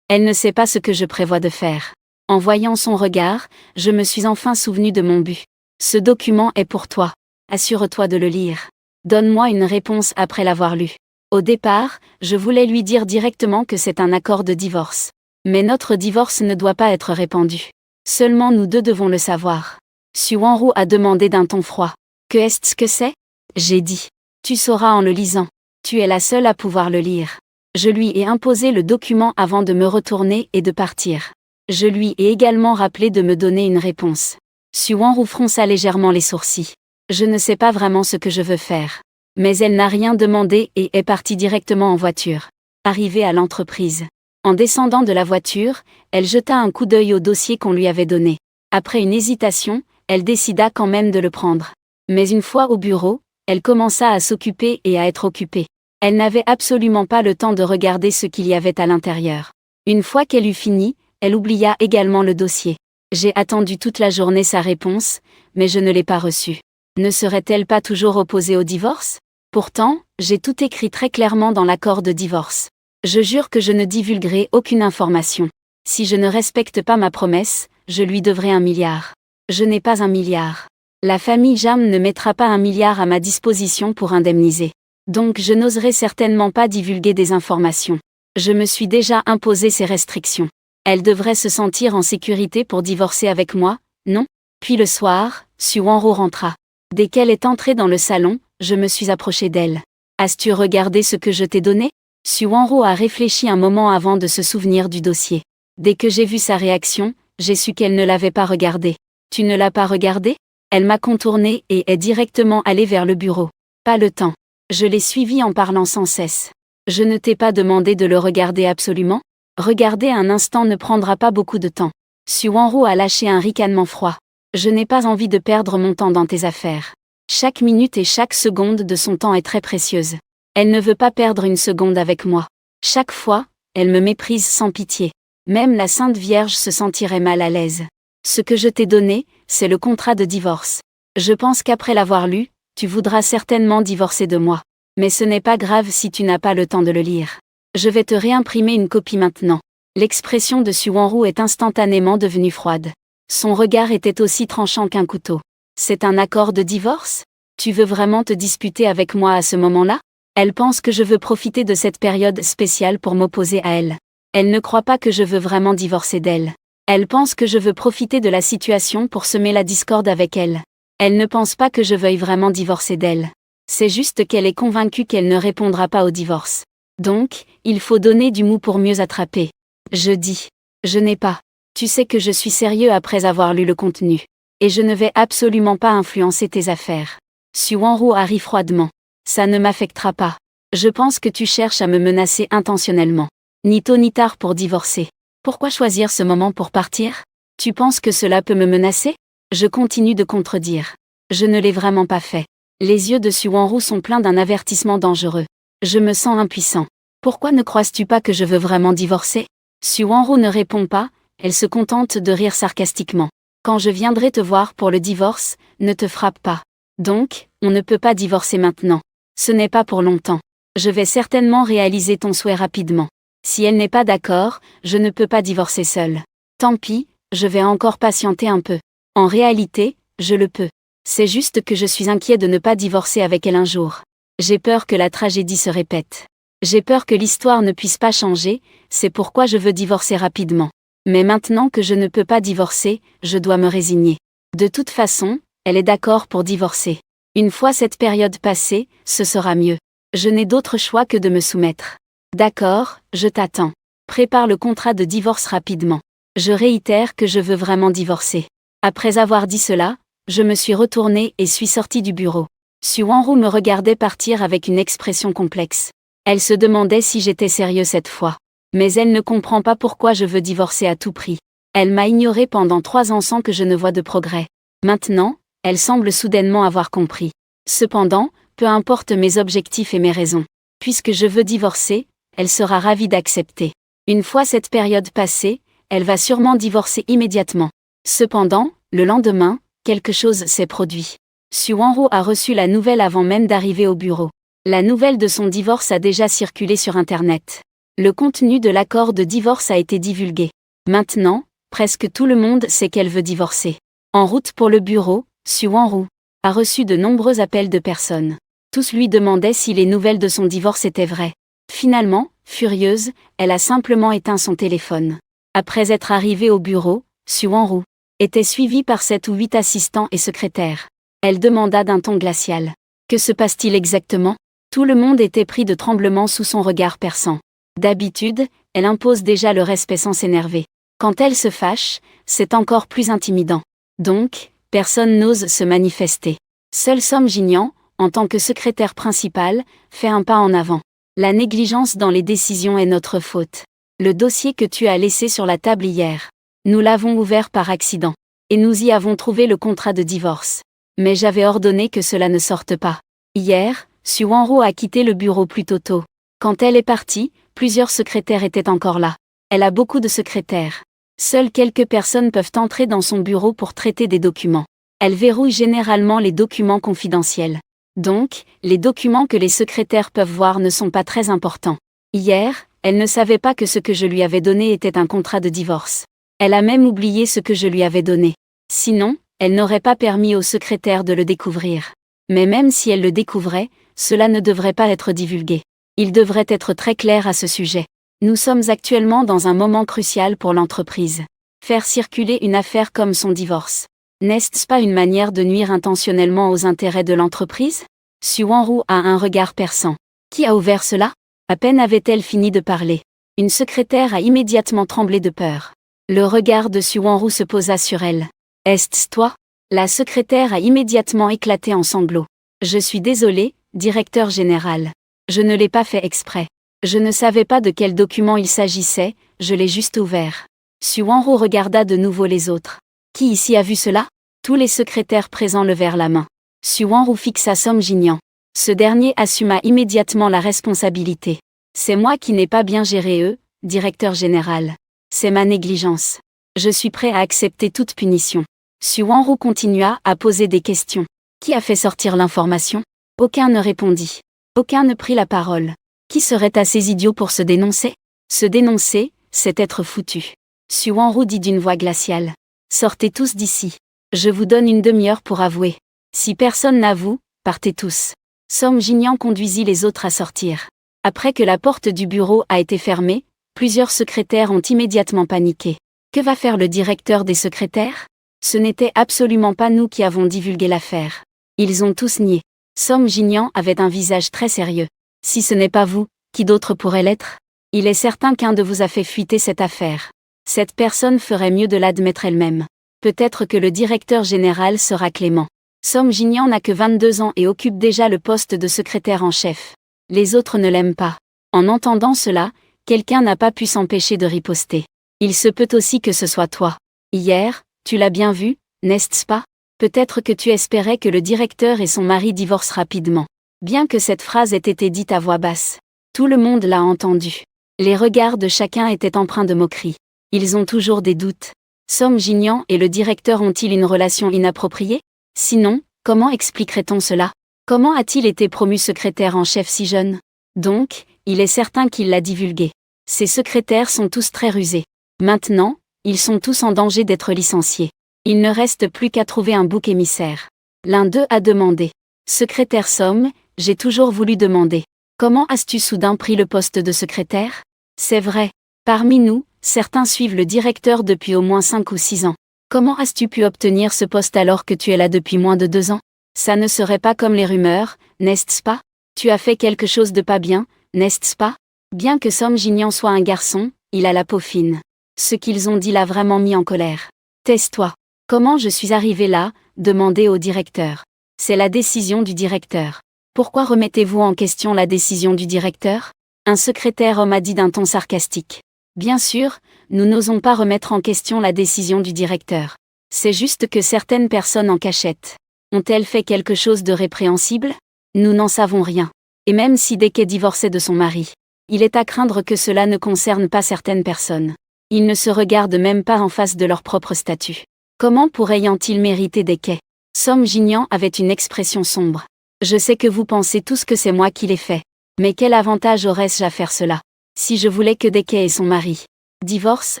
Elle ne sait pas ce que je prévois de faire. En voyant son regard, je me suis enfin souvenu de mon but. Ce document est pour toi. Assure-toi de le lire. Donne-moi une réponse après l'avoir lu. Au départ, je voulais lui dire directement que c'est un accord de divorce. Mais notre divorce ne doit pas être répandu. Seulement nous deux devons le savoir. Su Wanro a demandé d'un ton froid. Que est-ce que c'est? J'ai dit. Tu sauras en le lisant. Tu es la seule à pouvoir le lire. Je lui ai imposé le document avant de me retourner et de partir. Je lui ai également rappelé de me donner une réponse. Su Wanro fronça légèrement les sourcils. Je ne sais pas vraiment ce que je veux faire. Mais elle n'a rien demandé et est partie directement en voiture. Arrivée à l'entreprise. En descendant de la voiture, elle jeta un coup d'œil au dossier qu'on lui avait donné. Après une hésitation, elle décida quand même de le prendre. Mais une fois au bureau, elle commença à s'occuper et à être occupée. Elle n'avait absolument pas le temps de regarder ce qu'il y avait à l'intérieur. Une fois qu'elle eut fini, elle oublia également le dossier. J'ai attendu toute la journée sa réponse, mais je ne l'ai pas reçue. Ne serait-elle pas toujours opposée au divorce? Pourtant, j'ai tout écrit très clairement dans l'accord de divorce. Je jure que je ne divulguerai aucune information. Si je ne respecte pas ma promesse, je lui devrai 1 milliard. Je n'ai pas 1 milliard. La famille Jam ne mettra pas 1 milliard à ma disposition pour indemniser. Donc je n'oserai certainement pas divulguer des informations. Je me suis déjà imposé ces restrictions. Elle devrait se sentir en sécurité pour divorcer avec moi, non? Puis le soir, Su Wanro rentra. Dès qu'elle est entrée dans le salon, je me suis approché d'elle. As-tu regardé ce que je t'ai donné? Su Wanro a réfléchi un moment avant de se souvenir du dossier. Dès que j'ai vu sa réaction, j'ai su qu'elle ne l'avait pas regardé. Tu ne l'as pas regardé? Elle m'a contourné et est directement allée vers le bureau. Pas le temps. Je l'ai suivi en parlant sans cesse. Je ne t'ai pas demandé de le regarder absolument? Regarder un instant ne prendra pas beaucoup de temps. Su Wanro a lâché un ricanement froid. Je n'ai pas envie de perdre mon temps dans tes affaires. Chaque minute et chaque seconde de son temps est très précieuse. Elle ne veut pas perdre une seconde avec moi. Chaque fois, elle me méprise sans pitié. Même la Sainte Vierge se sentirait mal à l'aise. Ce que je t'ai donné, c'est le contrat de divorce. Je pense qu'après l'avoir lu, tu voudras certainement divorcer de moi. Mais ce n'est pas grave si tu n'as pas le temps de le lire. Je vais te réimprimer une copie maintenant. L'expression de Su Wanro est instantanément devenue froide. Son regard était aussi tranchant qu'un couteau. C'est un accord de divorce? Tu veux vraiment te disputer avec moi à ce moment-là? Elle pense que je veux profiter de cette période spéciale pour m'opposer à elle. Elle ne croit pas que je veux vraiment divorcer d'elle. Elle pense que je veux profiter de la situation pour semer la discorde avec elle. Elle ne pense pas que je veuille vraiment divorcer d'elle. C'est juste qu'elle est convaincue qu'elle ne répondra pas au divorce. Donc, il faut donner du mou pour mieux attraper. Je dis. Je n'ai pas. Tu sais que je suis sérieux après avoir lu le contenu. Et je ne vais absolument pas influencer tes affaires. Su Wanro a ri froidement. Ça ne m'affectera pas. Je pense que tu cherches à me menacer intentionnellement. Ni tôt ni tard pour divorcer. Pourquoi choisir ce moment pour partir? Tu penses que cela peut me menacer? Je continue de contredire. Je ne l'ai vraiment pas fait. Les yeux de Su Wanro sont pleins d'un avertissement dangereux. Je me sens impuissant. Pourquoi ne crois-tu pas que je veux vraiment divorcer? Su Wanro ne répond pas, elle se contente de rire sarcastiquement. Quand je viendrai te voir pour le divorce, ne te frappe pas. Donc, on ne peut pas divorcer maintenant. Ce n'est pas pour longtemps. Je vais certainement réaliser ton souhait rapidement. Si elle n'est pas d'accord, je ne peux pas divorcer seule. Tant pis, je vais encore patienter un peu. En réalité, je le peux. C'est juste que je suis inquiet de ne pas divorcer avec elle un jour. J'ai peur que la tragédie se répète. J'ai peur que l'histoire ne puisse pas changer, c'est pourquoi je veux divorcer rapidement. Mais maintenant que je ne peux pas divorcer, je dois me résigner. De toute façon, elle est d'accord pour divorcer. Une fois cette période passée, ce sera mieux. Je n'ai d'autre choix que de me soumettre. D'accord, je t'attends. Prépare le contrat de divorce rapidement. Je réitère que je veux vraiment divorcer. Après avoir dit cela, je me suis retournée et suis sortie du bureau. Su Wanro me regardait partir avec une expression complexe. Elle se demandait si j'étais sérieux cette fois. Mais elle ne comprend pas pourquoi je veux divorcer à tout prix. Elle m'a ignoré pendant 3 ans sans que je ne voie de progrès. Maintenant, Elle semble soudainement avoir compris. Cependant, peu importe mes objectifs et mes raisons. Puisque je veux divorcer, elle sera ravie d'accepter. Une fois cette période passée, elle va sûrement divorcer immédiatement. Cependant, le lendemain, quelque chose s'est produit. Su Wanro a reçu la nouvelle avant même d'arriver au bureau. La nouvelle de son divorce a déjà circulé sur Internet. Le contenu de l'accord de divorce a été divulgué. Maintenant, presque tout le monde sait qu'elle veut divorcer. En route pour le bureau, Su Wanro a reçu de nombreux appels de personnes. Tous lui demandaient si les nouvelles de son divorce étaient vraies. Finalement, furieuse, elle a simplement éteint son téléphone. Après être arrivée au bureau, Su Wanro était suivie par 7 ou 8 assistants et secrétaires. Elle demanda d'un ton glacial. Que se passe-t-il exactement? Tout le monde était pris de tremblements sous son regard perçant. D'habitude, elle impose déjà le respect sans s'énerver. Quand elle se fâche, c'est encore plus intimidant. Donc, personne n'ose se manifester. Seul Som Jin-young, en tant que secrétaire principal, fait un pas en avant. La négligence dans les décisions est notre faute. Le dossier que tu as laissé sur la table hier. Nous l'avons ouvert par accident. Et nous y avons trouvé le contrat de divorce. Mais j'avais ordonné que cela ne sorte pas. Hier, Su Wanro a quitté le bureau plus tôt. Quand elle est partie, plusieurs secrétaires étaient encore là. Elle a beaucoup de secrétaires. Seules quelques personnes peuvent entrer dans son bureau pour traiter des documents. Elle verrouille généralement les documents confidentiels. Donc, les documents que les secrétaires peuvent voir ne sont pas très importants. Hier, elle ne savait pas que ce que je lui avais donné était un contrat de divorce. Elle a même oublié ce que je lui avais donné. Sinon, elle n'aurait pas permis au secrétaire de le découvrir. Mais même si elle le découvrait, cela ne devrait pas être divulgué. Il devrait être très clair à ce sujet. Nous sommes actuellement dans un moment crucial pour l'entreprise. Faire circuler une affaire comme son divorce. N'est-ce pas une manière de nuire intentionnellement aux intérêts de l'entreprise? Su Wanro a un regard perçant. Qui a ouvert cela? À peine avait-elle fini de parler. Une secrétaire a immédiatement tremblé de peur. Le regard de Su Wanro se posa sur elle. Est-ce toi? La secrétaire a immédiatement éclaté en sanglots. Je suis désolée, directeur général. Je ne l'ai pas fait exprès. Je ne savais pas de quel document il s'agissait, je l'ai juste ouvert. Su Wanro regarda de nouveau les autres. Qui ici a vu cela? Tous les secrétaires présents levèrent la main. Su Wanro fixa Som Jin-young. Ce dernier assuma immédiatement la responsabilité. C'est moi qui n'ai pas bien géré directeur général. C'est ma négligence. Je suis prêt à accepter toute punition. Su Wanro continua à poser des questions. Qui a fait sortir l'information? Aucun ne répondit. Aucun ne prit la parole. Qui serait assez idiot pour se dénoncer? Se dénoncer, c'est être foutu. Su Wanro dit d'une voix glaciale. Sortez tous d'ici. Je vous donne une demi-heure pour avouer. Si personne n'avoue, partez tous. Som Jin-young conduisit les autres à sortir. Après que la porte du bureau a été fermée, plusieurs secrétaires ont immédiatement paniqué. Que va faire le directeur des secrétaires? Ce n'était absolument pas nous qui avons divulgué l'affaire. Ils ont tous nié. Som Jin-young avait un visage très sérieux. Si ce n'est pas vous, qui d'autre pourrait l'être? Il est certain qu'un de vous a fait fuiter cette affaire. Cette personne ferait mieux de l'admettre elle-même. Peut-être que le directeur général sera clément. Som Jin-young n'a que 22 ans et occupe déjà le poste de secrétaire en chef. Les autres ne l'aiment pas. En entendant cela, quelqu'un n'a pas pu s'empêcher de riposter. Il se peut aussi que ce soit toi. Hier, tu l'as bien vu, n'est-ce pas? Peut-être que tu espérais que le directeur et son mari divorcent rapidement. Bien que cette phrase ait été dite à voix basse. Tout le monde l'a entendue. Les regards de chacun étaient empreints de moquerie. Ils ont toujours des doutes. Som Jin-young et le directeur ont-ils une relation inappropriée? Sinon, comment expliquerait-on cela? Comment a-t-il été promu secrétaire en chef si jeune? Donc, il est certain qu'il l'a divulgué. Ses secrétaires sont tous très rusés. Maintenant, ils sont tous en danger d'être licenciés. Il ne reste plus qu'à trouver un bouc émissaire. L'un d'eux a demandé. Secrétaire Som, j'ai toujours voulu demander. Comment as-tu soudain pris le poste de secrétaire? C'est vrai. Parmi nous, certains suivent le directeur depuis au moins 5 ou 6 ans. Comment as-tu pu obtenir ce poste alors que tu es là depuis moins de 2 ans? Ça ne serait pas comme les rumeurs, n'est-ce pas? Tu as fait quelque chose de pas bien, n'est-ce pas? Bien que Som Jin-young soit un garçon, il a la peau fine. Ce qu'ils ont dit l'a vraiment mis en colère. Tais-toi. Comment je suis arrivé là? Demandez au directeur. C'est la décision du directeur. Pourquoi remettez-vous en question la décision du directeur? Un secrétaire homme a dit d'un ton sarcastique. Bien sûr, nous n'osons pas remettre en question la décision du directeur. C'est juste que certaines personnes en cachette Ont-elles fait quelque chose de répréhensible? Nous n'en savons rien. Et même si Deke divorçait de son mari, il est à craindre que cela ne concerne pas certaines personnes. Ils ne se regardent même pas en face de leur propre statut. Comment pourraient-ils mériter Deke? Som Jin-young avait une expression sombre. Je sais que vous pensez tous que c'est moi qui l'ai fait. Mais quel avantage aurais-je à faire cela? Si je voulais que Deke et son mari divorcent,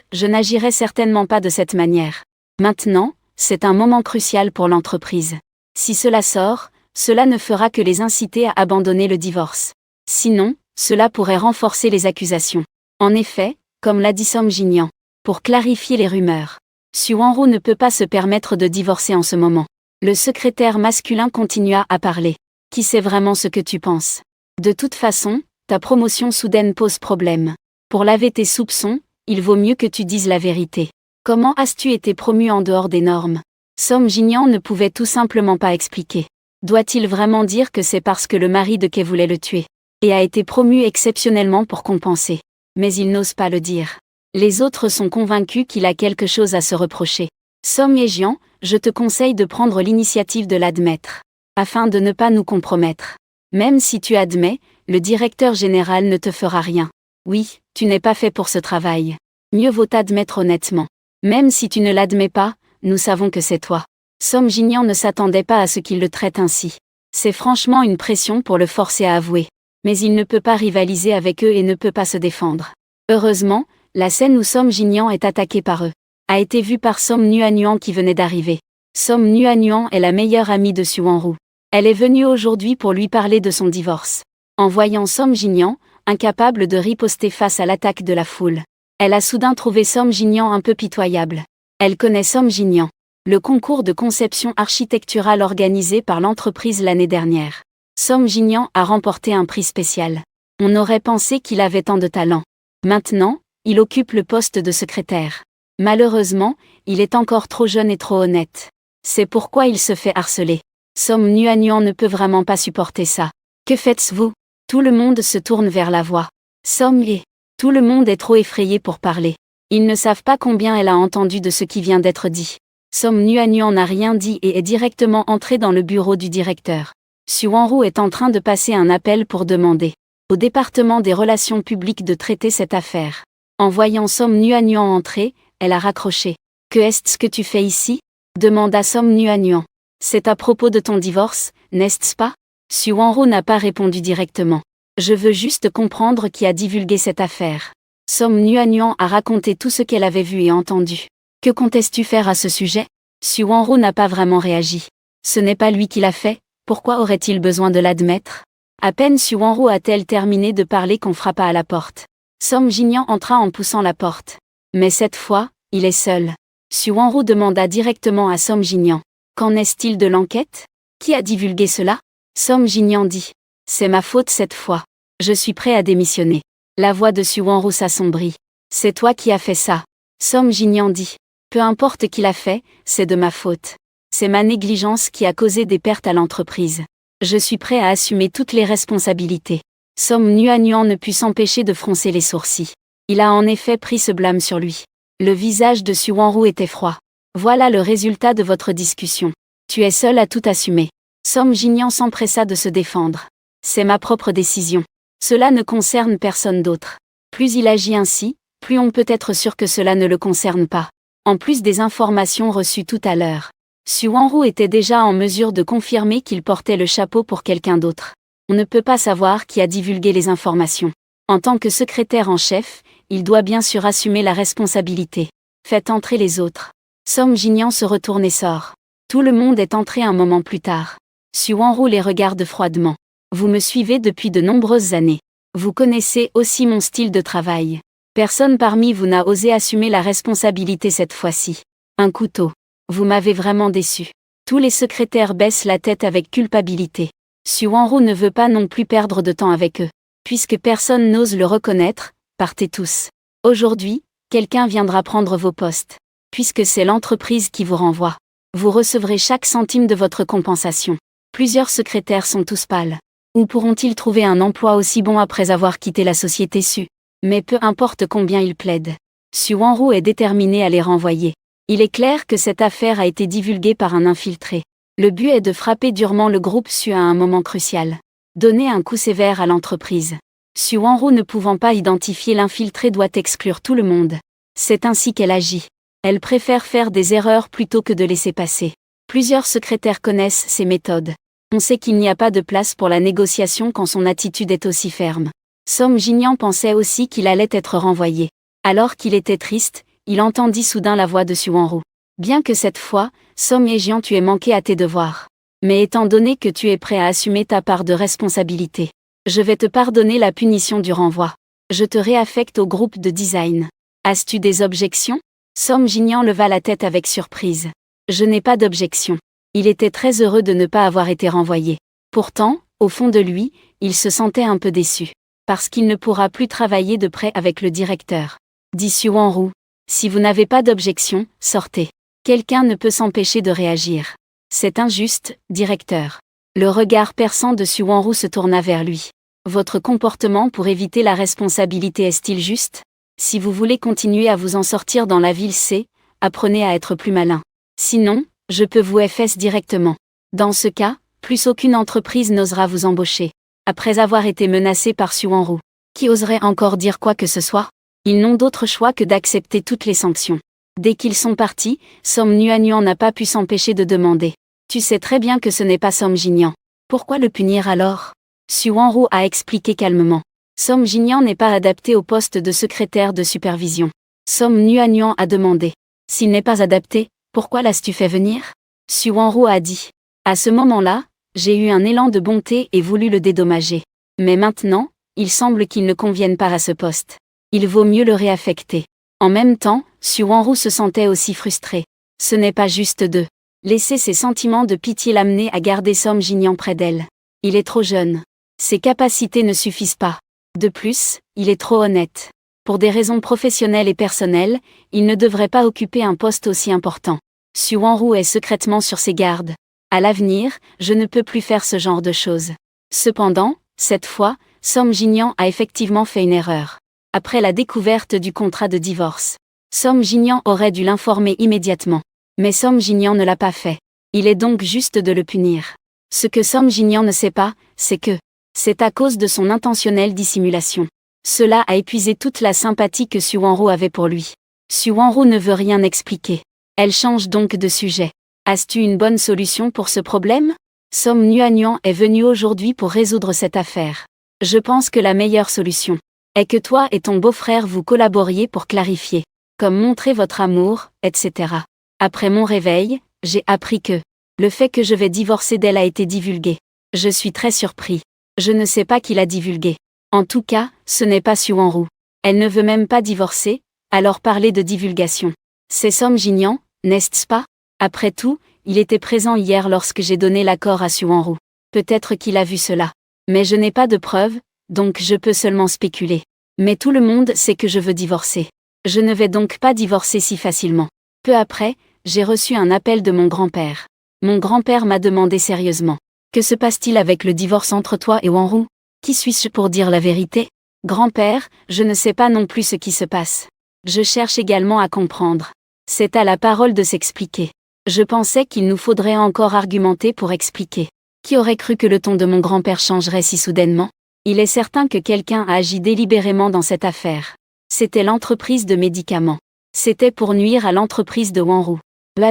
je n'agirais certainement pas de cette manière. Maintenant, c'est un moment crucial pour l'entreprise. Si cela sort, cela ne fera que les inciter à abandonner le divorce. Sinon, cela pourrait renforcer les accusations. En effet, comme l'a dit Som Jin-young, pour clarifier les rumeurs, Su Wan-ru ne peut pas se permettre de divorcer en ce moment. Le secrétaire masculin continua à parler. Qui sait vraiment ce que tu penses? De toute façon, ta promotion soudaine pose problème. Pour laver tes soupçons, il vaut mieux que tu dises la vérité. Comment as-tu été promu en dehors des normes? Som Jin-young ne pouvait tout simplement pas expliquer. Doit-il vraiment dire que c'est parce que le mari de Kei voulait le tuer et a été promu exceptionnellement pour compenser? Mais il n'ose pas le dire. Les autres sont convaincus qu'il a quelque chose à se reprocher. Som Ye-jian, je te conseille de prendre l'initiative de l'admettre, afin de ne pas nous compromettre. Même si tu admets, le directeur général ne te fera rien. Oui, tu n'es pas fait pour ce travail. Mieux vaut t'admettre honnêtement. Même si tu ne l'admets pas, nous savons que c'est toi. Som Jin-young ne s'attendait pas à ce qu'il le traite ainsi. C'est franchement une pression pour le forcer à avouer. Mais il ne peut pas rivaliser avec eux et ne peut pas se défendre. Heureusement, la scène où Som Jin-young est attaqué par eux a été vue par Som Nuan-yuan qui venait d'arriver. Som Nuan-yuan est la meilleure amie de Su Wan-ru. Elle est venue aujourd'hui pour lui parler de son divorce. En voyant Som Jin-young, incapable de riposter face à l'attaque de la foule, elle a soudain trouvé Som Jin-young un peu pitoyable. Elle connaît Som Jin-young, le concours de conception architecturale organisé par l'entreprise l'année dernière. Som Jin-young a remporté un prix spécial. On aurait pensé qu'il avait tant de talent. Maintenant, il occupe le poste de secrétaire. Malheureusement, il est encore trop jeune et trop honnête. C'est pourquoi il se fait harceler. Som Nuan-yuan ne peut vraiment pas supporter ça. Que faites-vous? Tout le monde se tourne vers la voix. Som Ye. Tout le monde est trop effrayé pour parler. Ils ne savent pas combien elle a entendu de ce qui vient d'être dit. Som Nuan-yuan n'a rien dit et est directement entré dans le bureau du directeur. Su Wan-ru est en train de passer un appel pour demander au département des relations publiques de traiter cette affaire. En voyant Som Nuan-yuan entrer, elle a raccroché. Que est-ce que tu fais ici? Demanda Som Nuan-yuan. C'est à propos de ton divorce, n'est-ce pas? Su Wan-ru n'a pas répondu directement. Je veux juste comprendre qui a divulgué cette affaire. Som Nuan-yuan a raconté tout ce qu'elle avait vu et entendu. Que comptes-tu faire à ce sujet? Su Wan-ru n'a pas vraiment réagi. Ce n'est pas lui qui l'a fait, pourquoi aurait-il besoin de l'admettre? À peine Su Wan-ru a-t-elle terminé de parler qu'on frappa à la porte. Som Jin-young entra en poussant la porte. Mais cette fois, il est seul. Su Wan-ru demanda directement à Som Jin-young. Qu'en est-il de l'enquête? Qui a divulgué cela? Som Jin-young dit. C'est ma faute cette fois. Je suis prêt à démissionner. La voix de Su Wan-ru s'assombrit. C'est toi qui as fait ça. Som Jin-young dit. Peu importe qui l'a fait, c'est de ma faute. C'est ma négligence qui a causé des pertes à l'entreprise. Je suis prêt à assumer toutes les responsabilités. Som Nuan-yuan ne put s'empêcher de froncer les sourcils. Il a en effet pris ce blâme sur lui. Le visage de Su Wan-ru était froid. Voilà le résultat de votre discussion. Tu es seul à tout assumer. Som Jin-young s'empressa de se défendre. C'est ma propre décision. Cela ne concerne personne d'autre. Plus il agit ainsi, plus on peut être sûr que cela ne le concerne pas. En plus des informations reçues tout à l'heure, Su Wan-ru était déjà en mesure de confirmer qu'il portait le chapeau pour quelqu'un d'autre. On ne peut pas savoir qui a divulgué les informations. En tant que secrétaire en chef, il doit bien sûr assumer la responsabilité. Faites entrer les autres. Som Jin-young se retourne et sort. Tout le monde est entré un moment plus tard. Su Wan-ru les regarde froidement. Vous me suivez depuis de nombreuses années. Vous connaissez aussi mon style de travail. Personne parmi vous n'a osé assumer la responsabilité cette fois-ci. Un couteau. Vous m'avez vraiment déçu. Tous les secrétaires baissent la tête avec culpabilité. Su Wan-ru ne veut pas non plus perdre de temps avec eux. Puisque personne n'ose le reconnaître, partez tous. Aujourd'hui, quelqu'un viendra prendre vos postes. Puisque c'est l'entreprise qui vous renvoie. Vous recevrez chaque centime de votre compensation. Plusieurs secrétaires sont tous pâles. Où pourront-ils trouver un emploi aussi bon après avoir quitté la société Su? Mais peu importe combien ils plaident. Su Wan-ru est déterminé à les renvoyer. Il est clair que cette affaire a été divulguée par un infiltré. Le but est de frapper durement le groupe Su à un moment crucial. Donner un coup sévère à l'entreprise. Su Wanru ne pouvant pas identifier l'infiltré doit exclure tout le monde. C'est ainsi qu'elle agit. Elle préfère faire des erreurs plutôt que de laisser passer. Plusieurs secrétaires connaissent ses méthodes. On sait qu'il n'y a pas de place pour la négociation quand son attitude est aussi ferme. Som Jin-young pensait aussi qu'il allait être renvoyé. Alors qu'il était triste, il entendit soudain la voix de Su Wanru. Bien que cette fois, Som Hye-jian, tu aies manqué à tes devoirs. Mais étant donné que tu es prêt à assumer ta part de responsabilité, je vais te pardonner la punition du renvoi. Je te réaffecte au groupe de design. As-tu des objections? Som Jin-young leva la tête avec surprise. Je n'ai pas d'objection. Il était très heureux de ne pas avoir été renvoyé. Pourtant, au fond de lui, il se sentait un peu déçu. Parce qu'il ne pourra plus travailler de près avec le directeur. Dit Su Wanru. Si vous n'avez pas d'objection, sortez. Quelqu'un ne peut s'empêcher de réagir. C'est injuste, directeur. Le regard perçant de Su Wanru se tourna vers lui. Votre comportement pour éviter la responsabilité est-il juste? Si vous voulez continuer à vous en sortir dans la ville C, apprenez à être plus malin. Sinon, je peux vous FS directement. Dans ce cas, plus aucune entreprise n'osera vous embaucher. Après avoir été menacé par Su Wanru, qui oserait encore dire quoi que ce soit? Ils n'ont d'autre choix que d'accepter toutes les sanctions. Dès qu'ils sont partis, Som Nuanyuan n'a pas pu s'empêcher de demander. Tu sais très bien que ce n'est pas Som Jin-young. Pourquoi le punir alors? Su Wanru a expliqué calmement. Som Jin-young n'est pas adapté au poste de secrétaire de supervision. Som Nuanyuan a demandé. S'il n'est pas adapté, pourquoi l'as-tu fait venir? Su Wanru a dit. À ce moment-là, j'ai eu un élan de bonté et voulu le dédommager. Mais maintenant, il semble qu'il ne convienne pas à ce poste. Il vaut mieux le réaffecter. En même temps, Su Wanru se sentait aussi frustré. Ce n'est pas juste de laisser ses sentiments de pitié l'amener à garder Som Jin-young près d'elle. Il est trop jeune. Ses capacités ne suffisent pas. De plus, il est trop honnête. Pour des raisons professionnelles et personnelles, il ne devrait pas occuper un poste aussi important. Su Wanru est secrètement sur ses gardes. À l'avenir, je ne peux plus faire ce genre de choses. Cependant, cette fois, Som Jin-young a effectivement fait une erreur. Après la découverte du contrat de divorce, Som Jin-young aurait dû l'informer immédiatement. Mais Som Jin-young ne l'a pas fait. Il est donc juste de le punir. Ce que Som Jin-young ne sait pas, c'est que c'est à cause de son intentionnelle dissimulation. Cela a épuisé toute la sympathie que Su Wanru avait pour lui. Su Wanru ne veut rien expliquer. Elle change donc de sujet. As-tu une bonne solution pour ce problème? Som Nuanyuan est venu aujourd'hui pour résoudre cette affaire. Je pense que la meilleure solution est que toi et ton beau-frère vous collaboriez pour clarifier, comme montrer votre amour, etc. Après mon réveil, j'ai appris que le fait que je vais divorcer d'elle a été divulgué. Je suis très surpris. Je ne sais pas qui l'a divulgué. En tout cas, ce n'est pas Su Wanru. Elle ne veut même pas divorcer, alors parler de divulgation. C'est Som Jin-young, n'est-ce pas? Après tout, il était présent hier lorsque j'ai donné l'accord à Su Wanru. Peut-être qu'il a vu cela. Mais je n'ai pas de preuves, donc je peux seulement spéculer. Mais tout le monde sait que je veux divorcer. Je ne vais donc pas divorcer si facilement. Peu après, j'ai reçu un appel de mon grand-père. Mon grand-père m'a demandé sérieusement. Que se passe-t-il avec le divorce entre toi et Wanru? Qui suis-je pour dire la vérité? Grand-père, je ne sais pas non plus ce qui se passe. Je cherche également à comprendre. C'est à la parole de s'expliquer. Je pensais qu'il nous faudrait encore argumenter pour expliquer. Qui aurait cru que le ton de mon grand-père changerait si soudainement? Il est certain que quelqu'un a agi délibérément dans cette affaire. C'était l'entreprise de médicaments. C'était pour nuire à l'entreprise de Wanru.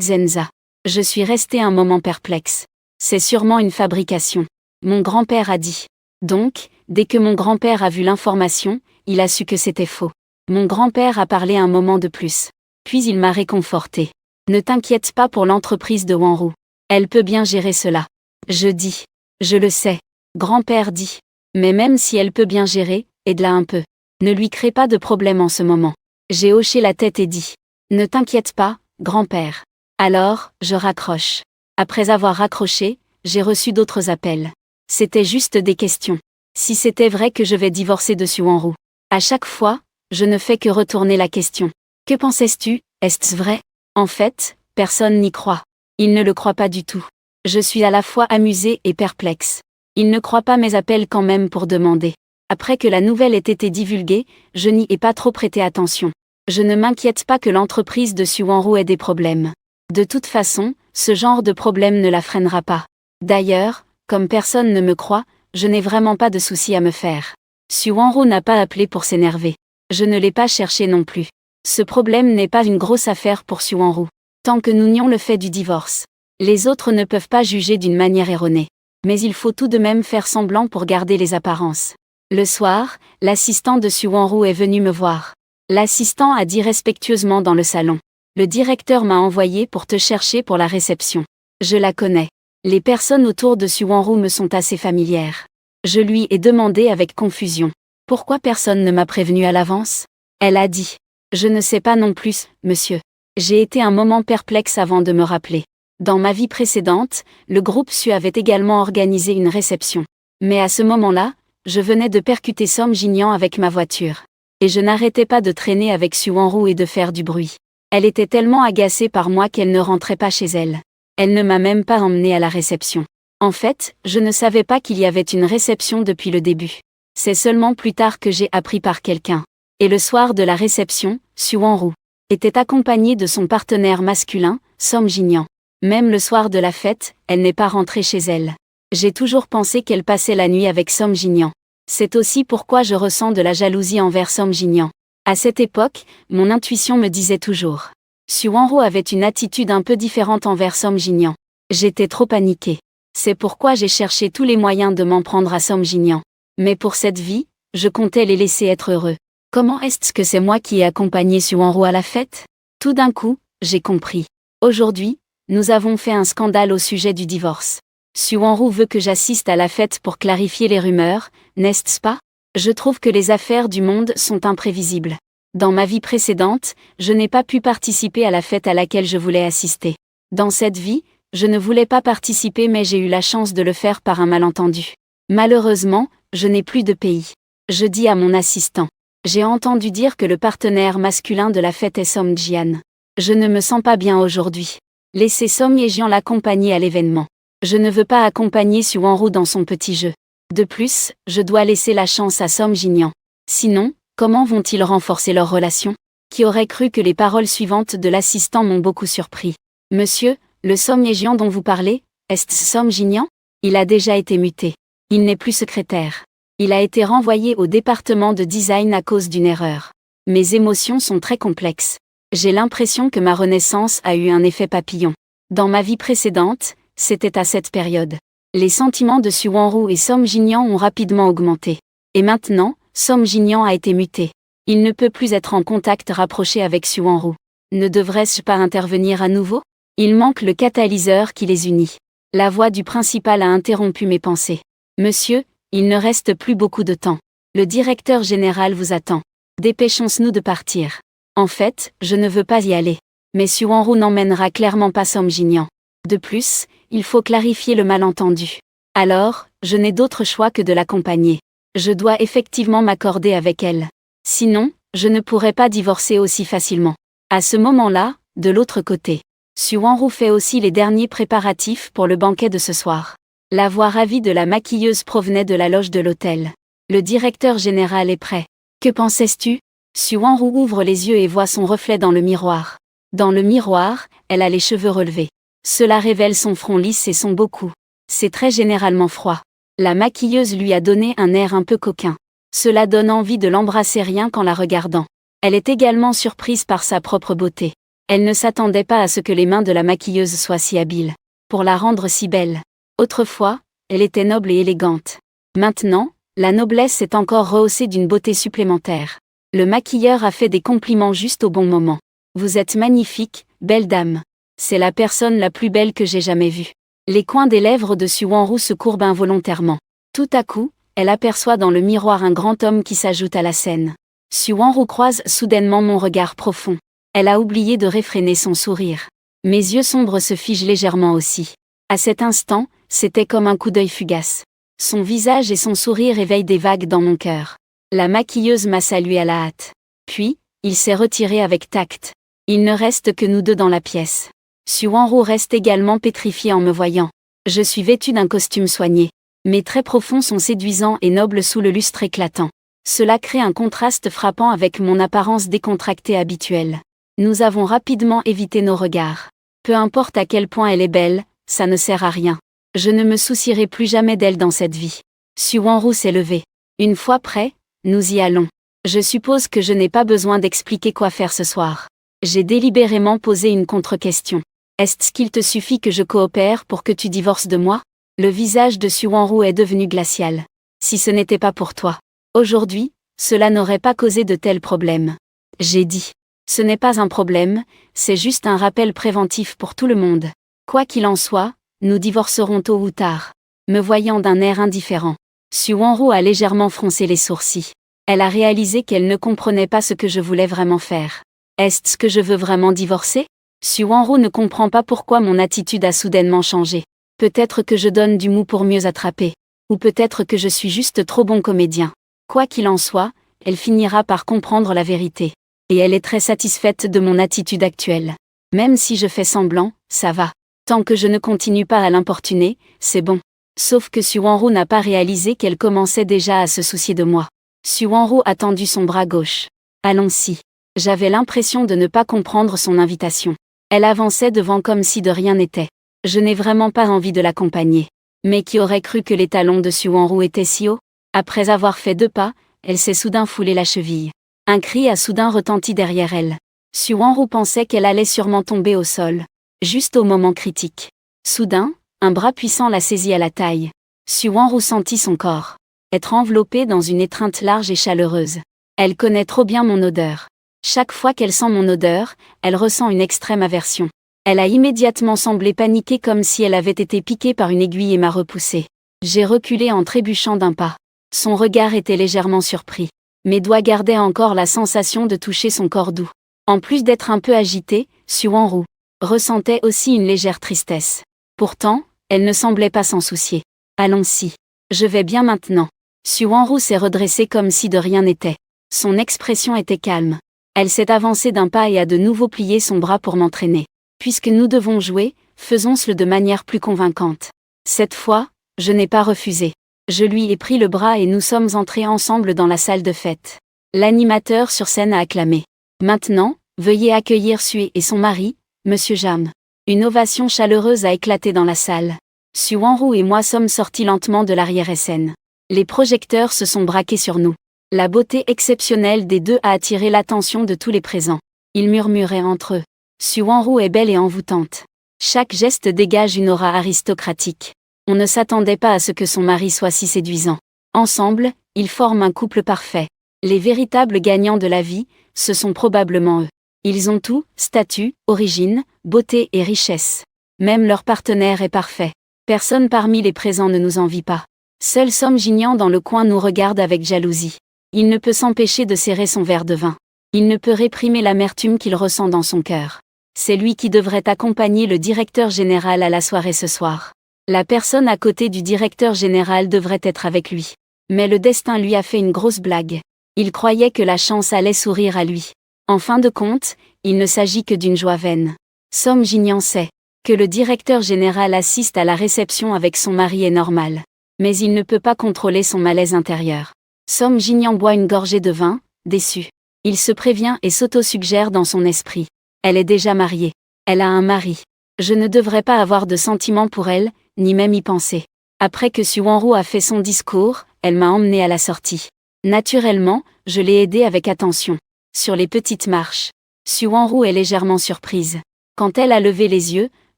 Zenza. Je suis resté un moment perplexe. C'est sûrement une fabrication. Mon grand-père a dit. Donc, dès que mon grand-père a vu l'information, il a su que c'était faux. Mon grand-père a parlé un moment de plus. Puis il m'a réconforté. Ne t'inquiète pas pour l'entreprise de Wanru. Elle peut bien gérer cela. Je dis. Je le sais. Grand-père dit. Mais même si elle peut bien gérer, aide-la un peu. Ne lui crée pas de problème en ce moment. J'ai hoché la tête et dit. Ne t'inquiète pas, grand-père. Alors, je raccroche. Après avoir raccroché, j'ai reçu d'autres appels. C'était juste des questions. Si c'était vrai que je vais divorcer de Su Wanru. À chaque fois, je ne fais que retourner la question. Que pensais-tu, est-ce vrai? En fait, personne n'y croit. Il ne le croit pas du tout. Je suis à la fois amusé et perplexe. Il ne croit pas mes appels quand même pour demander. Après que la nouvelle ait été divulguée, je n'y ai pas trop prêté attention. Je ne m'inquiète pas que l'entreprise de Su Wanru ait des problèmes. De toute façon, ce genre de problème ne la freinera pas. D'ailleurs, comme personne ne me croit, je n'ai vraiment pas de soucis à me faire. Su Wanru n'a pas appelé pour s'énerver. Je ne l'ai pas cherché non plus. Ce problème n'est pas une grosse affaire pour Su Wanru. Tant que nous nions le fait du divorce, les autres ne peuvent pas juger d'une manière erronée. Mais il faut tout de même faire semblant pour garder les apparences. Le soir, l'assistant de Su Wanru est venu me voir. L'assistant a dit respectueusement dans le salon. Le directeur m'a envoyé pour te chercher pour la réception. Je la connais. Les personnes autour de Su Wanru me sont assez familières. Je lui ai demandé avec confusion. Pourquoi personne ne m'a prévenu à l'avance? Elle a dit. Je ne sais pas non plus, monsieur. J'ai été un moment perplexe avant de me rappeler. Dans ma vie précédente, le groupe Su avait également organisé une réception. Mais à ce moment-là, je venais de percuter Som Jin-Young avec ma voiture. Et je n'arrêtais pas de traîner avec Su Wanru et de faire du bruit. Elle était tellement agacée par moi qu'elle ne rentrait pas chez elle. Elle ne m'a même pas emmenée à la réception. En fait, je ne savais pas qu'il y avait une réception depuis le début. C'est seulement plus tard que j'ai appris par quelqu'un. Et le soir de la réception, Su Wanru était accompagnée de son partenaire masculin, Som Jin-Young. Même le soir de la fête, elle n'est pas rentrée chez elle. J'ai toujours pensé qu'elle passait la nuit avec Som Jin-Young. C'est aussi pourquoi je ressens de la jalousie envers Som Jin-Young. À cette époque, mon intuition me disait toujours. Su Wanru avait une attitude un peu différente envers Som Jin-Young. J'étais trop paniquée. C'est pourquoi j'ai cherché tous les moyens de m'en prendre à Som Jin-Young. Mais pour cette vie, je comptais les laisser être heureux. Comment est-ce que c'est moi qui ai accompagné Su Wanru à la fête? Tout d'un coup, j'ai compris. Aujourd'hui, nous avons fait un scandale au sujet du divorce. Su Wanru veut que j'assiste à la fête pour clarifier les rumeurs, n'est-ce pas? Je trouve que les affaires du monde sont imprévisibles. Dans ma vie précédente, je n'ai pas pu participer à la fête à laquelle je voulais assister. Dans cette vie, je ne voulais pas participer mais j'ai eu la chance de le faire par un malentendu. Malheureusement, je n'ai plus de pays. Je dis à mon assistant. J'ai entendu dire que le partenaire masculin de la fête est Som Jian. Je ne me sens pas bien aujourd'hui. Laissez Som Ye-jian l'accompagner à l'événement. Je ne veux pas accompagner Su Wanru dans son petit jeu. De plus, je dois laisser la chance à Som Jin-Young. Sinon, comment vont-ils renforcer leur relation? Qui aurait cru que les paroles suivantes de l'assistant m'ont beaucoup surpris. Monsieur, le Som Ye-jian dont vous parlez, est-ce Som Jin-Young? Il a déjà été muté. Il n'est plus secrétaire. Il a été renvoyé au département de design à cause d'une erreur. Mes émotions sont très complexes. J'ai l'impression que ma renaissance a eu un effet papillon. Dans ma vie précédente, c'était à cette période. Les sentiments de Su Wanru et Som Jin-Young ont rapidement augmenté. Et maintenant, Som Jin-Young a été muté. Il ne peut plus être en contact rapproché avec Su Wanru. Ne devrais-je pas intervenir à nouveau? Il manque le catalyseur qui les unit. La voix du principal a interrompu mes pensées. Monsieur, il ne reste plus beaucoup de temps. Le directeur général vous attend. Dépêchons-nous de partir. En fait, je ne veux pas y aller. Mais Su Wanru n'emmènera clairement pas Som Jin-Young. De plus, il faut clarifier le malentendu. Alors, je n'ai d'autre choix que de l'accompagner. Je dois effectivement m'accorder avec elle. Sinon, je ne pourrais pas divorcer aussi facilement. À ce moment-là, de l'autre côté, Su Wanru fait aussi les derniers préparatifs pour le banquet de ce soir. La voix ravie de la maquilleuse provenait de la loge de l'hôtel. Le directeur général est prêt. Que pensais-tu? Su Wanru ouvre les yeux et voit son reflet dans le miroir. Dans le miroir, elle a les cheveux relevés. Cela révèle son front lisse et son beau cou. C'est très généralement froid. La maquilleuse lui a donné un air un peu coquin. Cela donne envie de l'embrasser rien qu'en la regardant. Elle est également surprise par sa propre beauté. Elle ne s'attendait pas à ce que les mains de la maquilleuse soient si habiles. Pour la rendre si belle. Autrefois, elle était noble et élégante. Maintenant, la noblesse est encore rehaussée d'une beauté supplémentaire. Le maquilleur a fait des compliments juste au bon moment. Vous êtes magnifique, belle dame. C'est la personne la plus belle que j'ai jamais vue. Les coins des lèvres de Su Wanru se courbent involontairement. Tout à coup, elle aperçoit dans le miroir un grand homme qui s'ajoute à la scène. Su Wanru croise soudainement mon regard profond. Elle a oublié de réfréner son sourire. Mes yeux sombres se figent légèrement aussi. À cet instant, c'était comme un coup d'œil fugace. Son visage et son sourire éveillent des vagues dans mon cœur. La maquilleuse m'a salué à la hâte. Puis, il s'est retiré avec tact. Il ne reste que nous deux dans la pièce. Su Wanru reste également pétrifié en me voyant. Je suis vêtue d'un costume soigné. Mes traits profonds sont séduisants et nobles sous le lustre éclatant. Cela crée un contraste frappant avec mon apparence décontractée habituelle. Nous avons rapidement évité nos regards. Peu importe à quel point elle est belle, ça ne sert à rien. Je ne me soucierai plus jamais d'elle dans cette vie. Su Wanru s'est levé. Une fois prêt, nous y allons. Je suppose que je n'ai pas besoin d'expliquer quoi faire ce soir. J'ai délibérément posé une contre-question. Est-ce qu'il te suffit que je coopère pour que tu divorces de moi? Le visage de Su Wanru est devenu glacial. Si ce n'était pas pour toi. Aujourd'hui, cela n'aurait pas causé de tels problèmes. J'ai dit. Ce n'est pas un problème, c'est juste un rappel préventif pour tout le monde. Quoi qu'il en soit, nous divorcerons tôt ou tard. Me voyant d'un air indifférent. Su Wanru a légèrement froncé les sourcils. Elle a réalisé qu'elle ne comprenait pas ce que je voulais vraiment faire. Est-ce que je veux vraiment divorcer? Su Wanru ne comprend pas pourquoi mon attitude a soudainement changé. Peut-être que je donne du mou pour mieux attraper. Ou peut-être que je suis juste trop bon comédien. Quoi qu'il en soit, elle finira par comprendre la vérité. Et elle est très satisfaite de mon attitude actuelle. Même si je fais semblant, ça va. Tant que je ne continue pas à l'importuner, c'est bon. Sauf que Su Wanru n'a pas réalisé qu'elle commençait déjà à se soucier de moi. Su Wanru a tendu son bras gauche. Allons-y. J'avais l'impression de ne pas comprendre son invitation. Elle avançait devant comme si de rien n'était. Je n'ai vraiment pas envie de l'accompagner. Mais qui aurait cru que les talons de Su Wanru étaient si hauts? Après avoir fait 2 pas, elle s'est soudain foulé la cheville. Un cri a soudain retenti derrière elle. Su Wanru pensait qu'elle allait sûrement tomber au sol. Juste au moment critique. Soudain, un bras puissant la saisit à la taille. Su Wanru sentit son corps être enveloppé dans une étreinte large et chaleureuse. Elle connaît trop bien mon odeur. Chaque fois qu'elle sent mon odeur, elle ressent une extrême aversion. Elle a immédiatement semblé paniquer comme si elle avait été piquée par une aiguille et m'a repoussée. J'ai reculé en trébuchant d'un pas. Son regard était légèrement surpris. Mes doigts gardaient encore la sensation de toucher son corps doux. En plus d'être un peu agitée, Su Wanru ressentait aussi une légère tristesse. Pourtant, elle ne semblait pas s'en soucier. Allons-y. Je vais bien maintenant. Su Wanru s'est redressée comme si de rien n'était. Son expression était calme. Elle s'est avancée d'un pas et a de nouveau plié son bras pour m'entraîner. Puisque nous devons jouer, faisons-le de manière plus convaincante. Cette fois, je n'ai pas refusé. Je lui ai pris le bras et nous sommes entrés ensemble dans la salle de fête. L'animateur sur scène a acclamé. Maintenant, veuillez accueillir Su et son mari, Monsieur Jam. Une ovation chaleureuse a éclaté dans la salle. Su Wanru et moi sommes sortis lentement de l'arrière-scène. Les projecteurs se sont braqués sur nous. La beauté exceptionnelle des deux a attiré l'attention de tous les présents. Ils murmuraient entre eux. Su Wanru est belle et envoûtante. Chaque geste dégage une aura aristocratique. On ne s'attendait pas à ce que son mari soit si séduisant. Ensemble, ils forment un couple parfait. Les véritables gagnants de la vie, ce sont probablement eux. Ils ont tout, statut, origine, beauté et richesse. Même leur partenaire est parfait. Personne parmi les présents ne nous envie pas. Seul Som Jin-young dans le coin nous regarde avec jalousie. Il ne peut s'empêcher de serrer son verre de vin. Il ne peut réprimer l'amertume qu'il ressent dans son cœur. C'est lui qui devrait accompagner le directeur général à la soirée ce soir. La personne à côté du directeur général devrait être avec lui. Mais le destin lui a fait une grosse blague. Il croyait que la chance allait sourire à lui. En fin de compte, il ne s'agit que d'une joie vaine. Som Jin-young sait que le directeur général assiste à la réception avec son mari est normal. Mais il ne peut pas contrôler son malaise intérieur. Som Jin-young boit une gorgée de vin, déçu. Il se prévient et s'auto-suggère dans son esprit. Elle est déjà mariée. Elle a un mari. Je ne devrais pas avoir de sentiments pour elle, ni même y penser. Après que Su Wanru a fait son discours, elle m'a emmené à la sortie. Naturellement, je l'ai aidée avec attention. Sur les petites marches. Su Wanru est légèrement surprise. Quand elle a levé les yeux,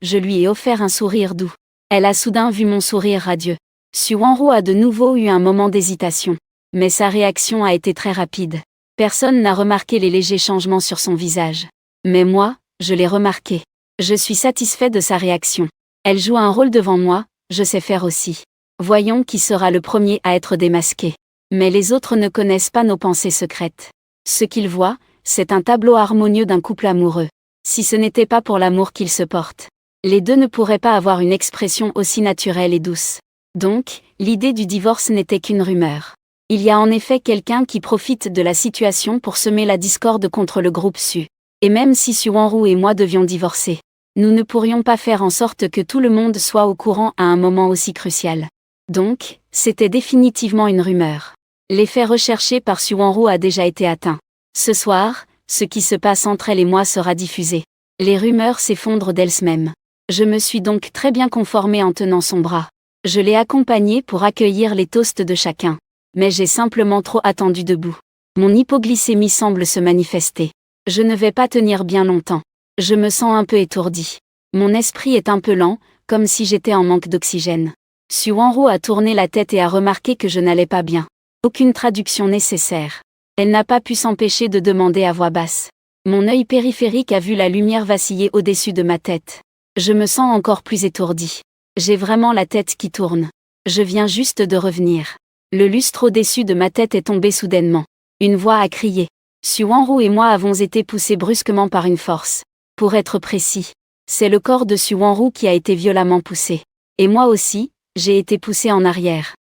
je lui ai offert un sourire doux. Elle a soudain vu mon sourire radieux. Su Wanru a de nouveau eu un moment d'hésitation. Mais sa réaction a été très rapide. Personne n'a remarqué les légers changements sur son visage. Mais moi, je l'ai remarqué. Je suis satisfait de sa réaction. Elle joue un rôle devant moi, je sais faire aussi. Voyons qui sera le premier à être démasqué. Mais les autres ne connaissent pas nos pensées secrètes. Ce qu'ils voient, c'est un tableau harmonieux d'un couple amoureux. Si ce n'était pas pour l'amour qu'ils se portent, les deux ne pourraient pas avoir une expression aussi naturelle et douce. Donc, l'idée du divorce n'était qu'une rumeur. Il y a en effet quelqu'un qui profite de la situation pour semer la discorde contre le groupe Su. Et même si Su Wanru et moi devions divorcer, nous ne pourrions pas faire en sorte que tout le monde soit au courant à un moment aussi crucial. Donc, c'était définitivement une rumeur. L'effet recherché par Su Wanru a déjà été atteint. Ce soir, ce qui se passe entre elle et moi sera diffusé. Les rumeurs s'effondrent d'elles-mêmes. Je me suis donc très bien conformée en tenant son bras. Je l'ai accompagné pour accueillir les toasts de chacun. Mais j'ai simplement trop attendu debout. Mon hypoglycémie semble se manifester. Je ne vais pas tenir bien longtemps. Je me sens un peu étourdie. Mon esprit est un peu lent, comme si j'étais en manque d'oxygène. Su Wanru a tourné la tête et a remarqué que je n'allais pas bien. Aucune traduction nécessaire. Elle n'a pas pu s'empêcher de demander à voix basse. Mon œil périphérique a vu la lumière vaciller au-dessus de ma tête. Je me sens encore plus étourdie. J'ai vraiment la tête qui tourne. Je viens juste de revenir. Le lustre au-dessus de ma tête est tombé soudainement. Une voix a crié. Su Wanru et moi avons été poussés brusquement par une force. Pour être précis, c'est le corps de Su Wanru qui a été violemment poussé. Et moi aussi, j'ai été poussé en arrière.